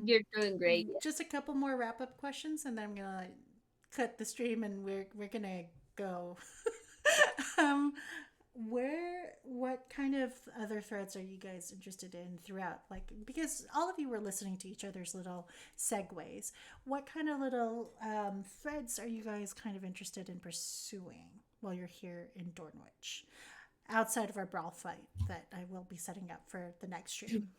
You're doing great. Just a couple more wrap up questions, and then I'm gonna cut the stream, and we're gonna go. um, what kind of other threads are you guys interested in throughout? Like, because all of you were listening to each other's little segues. What kind of little threads are you guys kind of interested in pursuing while you're here in Dornwich? Outside of our brawl fight that I will be setting up for the next stream.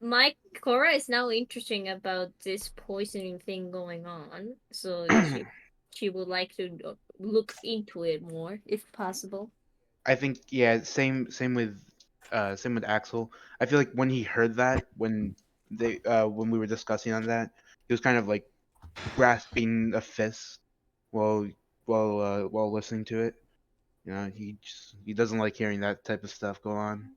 My Kora is now interesting about this poisoning thing going on, so she would like to look into it more if possible. I think yeah, same with Axel. I feel like when he heard that, when we were discussing on that, he was kind of like grasping a fist while while listening to it. You know, he doesn't like hearing that type of stuff go on.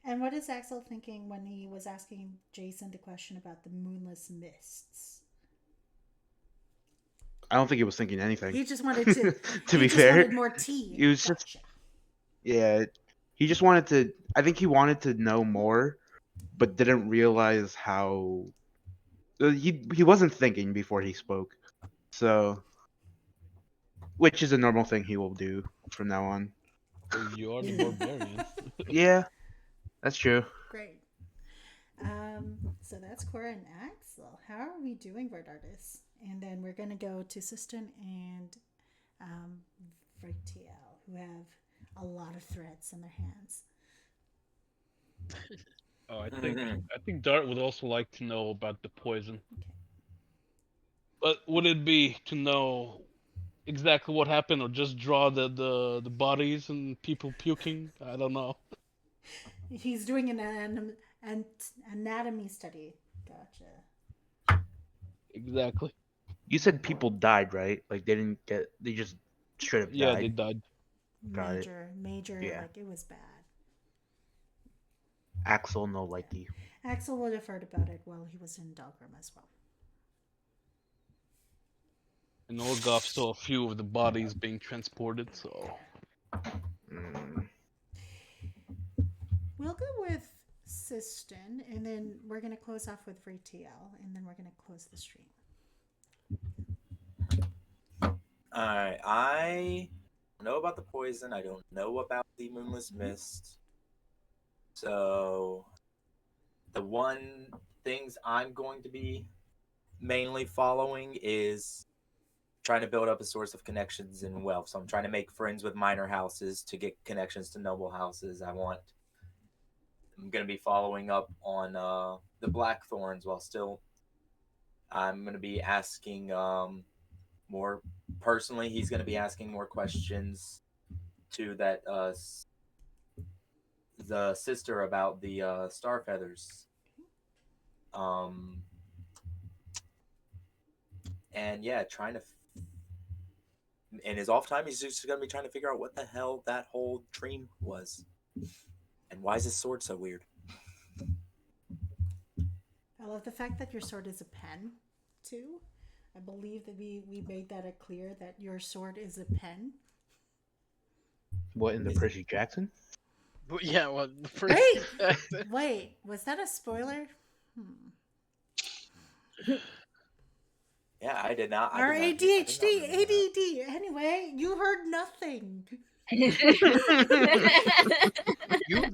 And what is Axel thinking when he was asking Jason the question about the moonless mists? I don't think he was thinking anything. He just wanted to. To he be just fair, wanted more tea. he was just yeah. He just wanted to. I think he wanted to know more, but didn't realize how. He wasn't thinking before he spoke, so which is a normal thing he will do from now on. Well, you are the barbarian. Yeah, that's true. Great. So that's Kora and Axel. How are we doing, Vardartis? And then we're gonna go to Sisten and Vretiel, who have a lot of threads in their hands. Oh, I think Dart would also like to know about the poison. Okay. But would it be to know exactly what happened, or just draw the bodies and people puking? I don't know. He's doing an anatomy study. Gotcha. Exactly. You said people died, right? Like they just straight up Yeah, they died. died. Got it. Major, Yeah. like it was bad. Axel no likey. Axel would have heard about it while he was in Dahlgrim as well. And Olgaf saw a few of the bodies being transported, so Mm. We'll go with Sisten, and then we're going to close off with Vretiel, and then we're going to close the stream. Alright, I know about the poison. I don't know about the moonless mist. So, the things I'm going to be mainly following is trying to build up a source of connections and wealth. So I'm trying to make friends with minor houses to get connections to noble houses. I'm going to be following up on the Blackthorns while still. I'm going to be asking more personally. He's going to be asking more questions to that the sister about the star feathers. And yeah, trying to. In his off time, he's just going to be trying to figure out what the hell that whole dream was. And why is his sword so weird? I love the fact that your sword is a pen, too. I believe that we made that clear that your sword is a pen. What, in the Percy Jackson? Yeah, well, the first. Wait, was that a spoiler? Yeah, I did not. Our I did ADHD, not remember that. ADD. Anyway, you heard nothing. You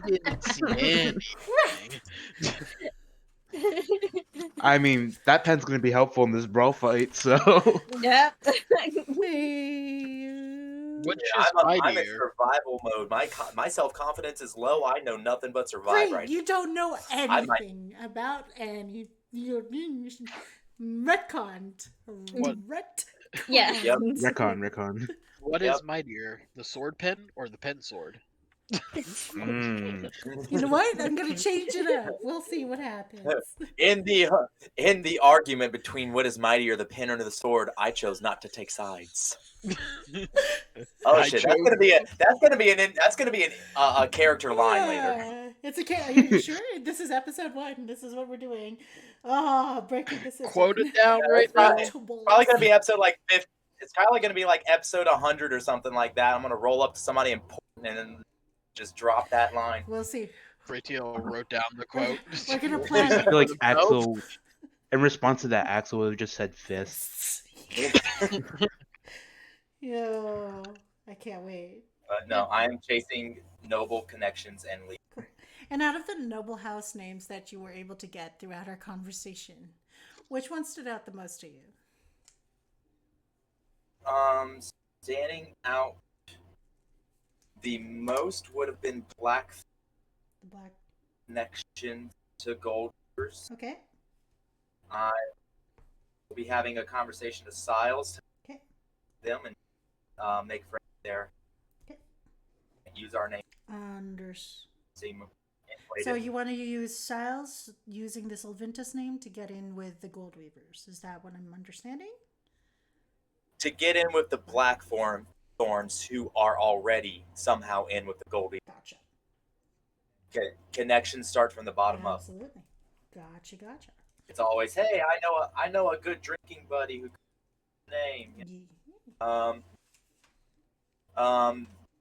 didn't see anything. I mean, that pen's gonna be helpful in this bro fight, so. Yep. Which Yeah, is I'm in mightier? survival mode. My self confidence is low. I know nothing but survive Great, right you don't know anything about any. You're being retconned. What? Yeah. Yep. Recon. What Yep. is mightier, the sword pen or the pen sword? Mm. You know what? I'm gonna change it up. We'll see what happens. In the argument between what is mightier, the pen or the sword, I chose not to take sides. Oh I shit! chose- That's gonna be a character line later. It's okay. Are you sure? This is episode 1. This is what we're doing. Breaking the system. Quote it down Yeah, right that's now. Probably gonna be episode like 50. It's probably gonna be like episode 100 or something like that. I'm gonna roll up to somebody important and then just drop that line. We'll see. Vretiel wrote down the quote. We're gonna I plan just feel like it. Axel, in response to that, Axel would have just said fist. Yo, I can't wait. No, I am chasing noble connections and lead. And out of the noble house names that you were able to get throughout our conversation, which one stood out the most to you? Standing out the most would have been Black The black. Connection to Golders. Okay. I will be having a conversation to Siles, Okay. them, and make friends there. Okay. And use our name. So inflated. you want to use Siles using the Sylventus name to get in with the Gold Weavers? Is that what I'm understanding? To get in with the Blackthorns who are already somehow in with the Gold Weavers. Gotcha. Connections start from the bottom up. Absolutely. Gotcha. It's always, hey, I know a good drinking buddy who name.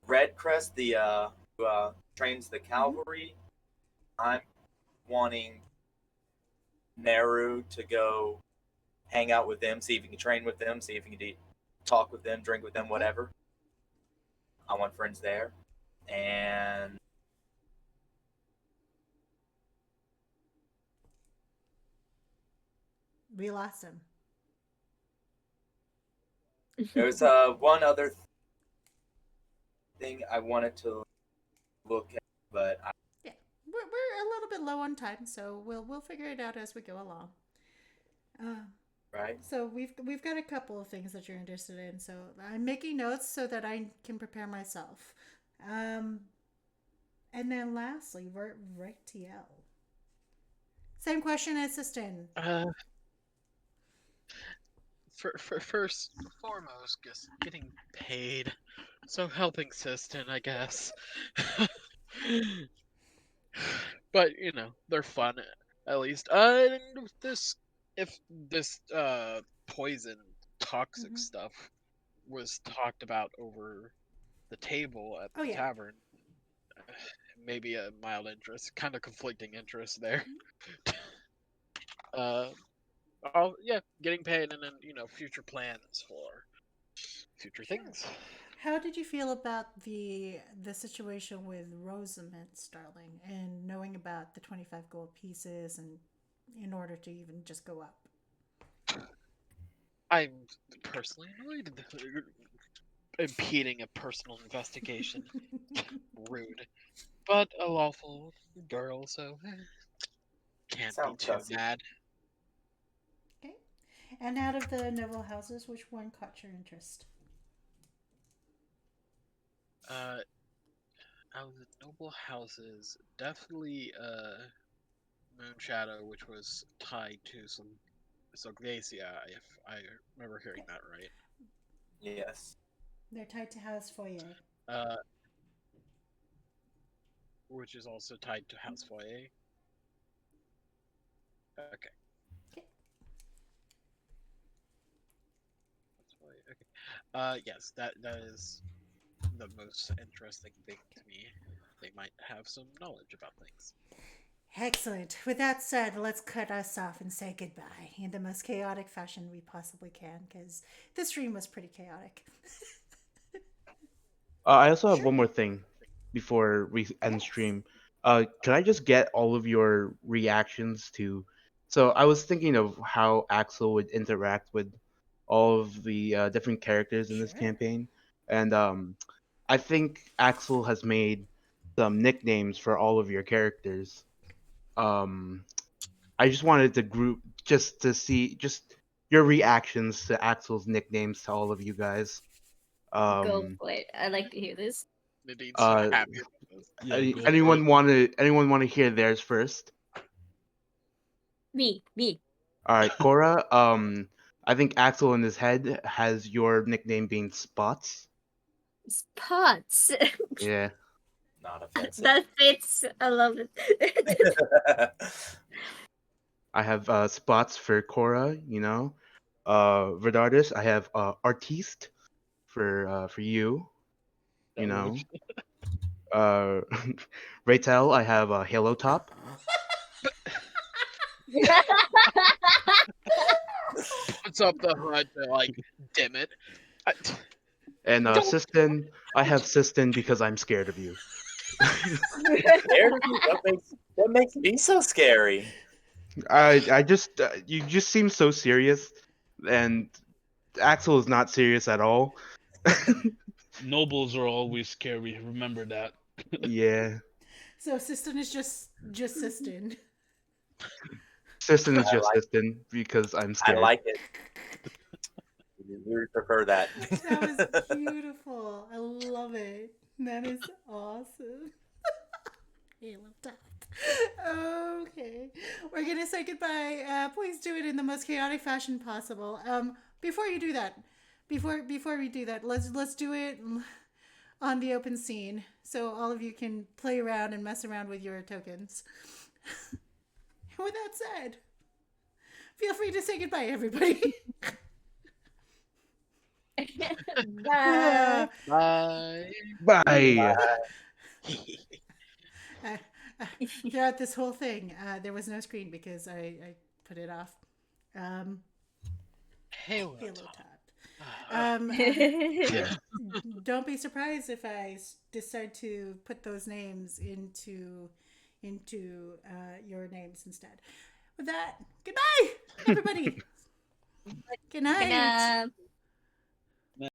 Redcrest, who trains the cavalry. I'm wanting Neru to go hang out with them, see if he can train with them, see if he can talk with them, drink with them, whatever. I want friends there. And We lost him. there's one other thing I wanted to look at, but Yeah, we're a little bit low on time, so we'll figure it out as we go along. right? So we've got a couple of things that you're interested in. So I'm making notes so that I can prepare myself. And then lastly, Vretiel. Same question as Sisten. For first and foremost, just getting paid. So helping Sisten, I guess. But they're fun at least. And if this poison toxic stuff was talked about over the table at the tavern, maybe a mild interest, kind of conflicting interest there. Getting paid, and then future plans for future things. How did you feel about the situation with Rosamund Starling and knowing about the 25 gold pieces and in order to even just go up? I'm personally annoyed impeding a personal investigation. Rude. But a lawful girl, so can't be Sounds too gutsy. bad. Okay. And out of the noble houses, which one caught your interest? Out of the noble houses, definitely Moonshadow, which was tied to some Soglacia, if I remember hearing that right. Yes. They're tied to House Foyer. Uh, which is also tied to House Foyer. Okay. Okay. House Foyer, okay. Yes, that is the most interesting thing to me. They might have some knowledge about things. Excellent. With that said, let's cut us off and say goodbye in the most chaotic fashion we possibly can, because this stream was pretty chaotic. I also have Sure. one more thing before we end Yes. stream. Can I just get all of your reactions to? So I was thinking of how Axel would interact with all of the different characters in this Sure. campaign, and I think Axel has made some nicknames for all of your characters. Um, I just wanted to group just to see just your reactions to Axel's nicknames to all of you guys. Go Um, for it. I like to hear this. Nadine's uh, happy with this. Yeah, go for anyone it. want to hear theirs first? Me. All right, Cora. I think Axel in his head has your nickname being Spots. Spots. Yeah. Not offensive. That fits. I love it. I have Spots for Cora. Vardartis. I have Artiste for you. That works. Uh, Raytel. I have Halo Top. Puts up the HUD to like dim it. And Don't- Sisten. I have Sisten because I'm scared of you. Scared of you? What makes me so scary? I just you just seem so serious, and Axel is not serious at all. Nobles are always scary. Remember that. Yeah, So Siston is just Siston. Sisten is I just like Sisten because I'm I scared. like it. We would prefer that. That was beautiful. I love it. That is awesome. Halo top. Okay, we're gonna say goodbye. Please do it in the most chaotic fashion possible. Before you do that, before we do that, let's do it on the open scene, so all of you can play around and mess around with your tokens. With that said, feel free to say goodbye, everybody. Bye. Bye. Bye. Uh, throughout this whole thing, there was no screen because I put it off. Halo Halo top. top. Yeah. Don't be surprised if I decide to put those names into your names instead. With that, goodbye, everybody. Good night. Good night.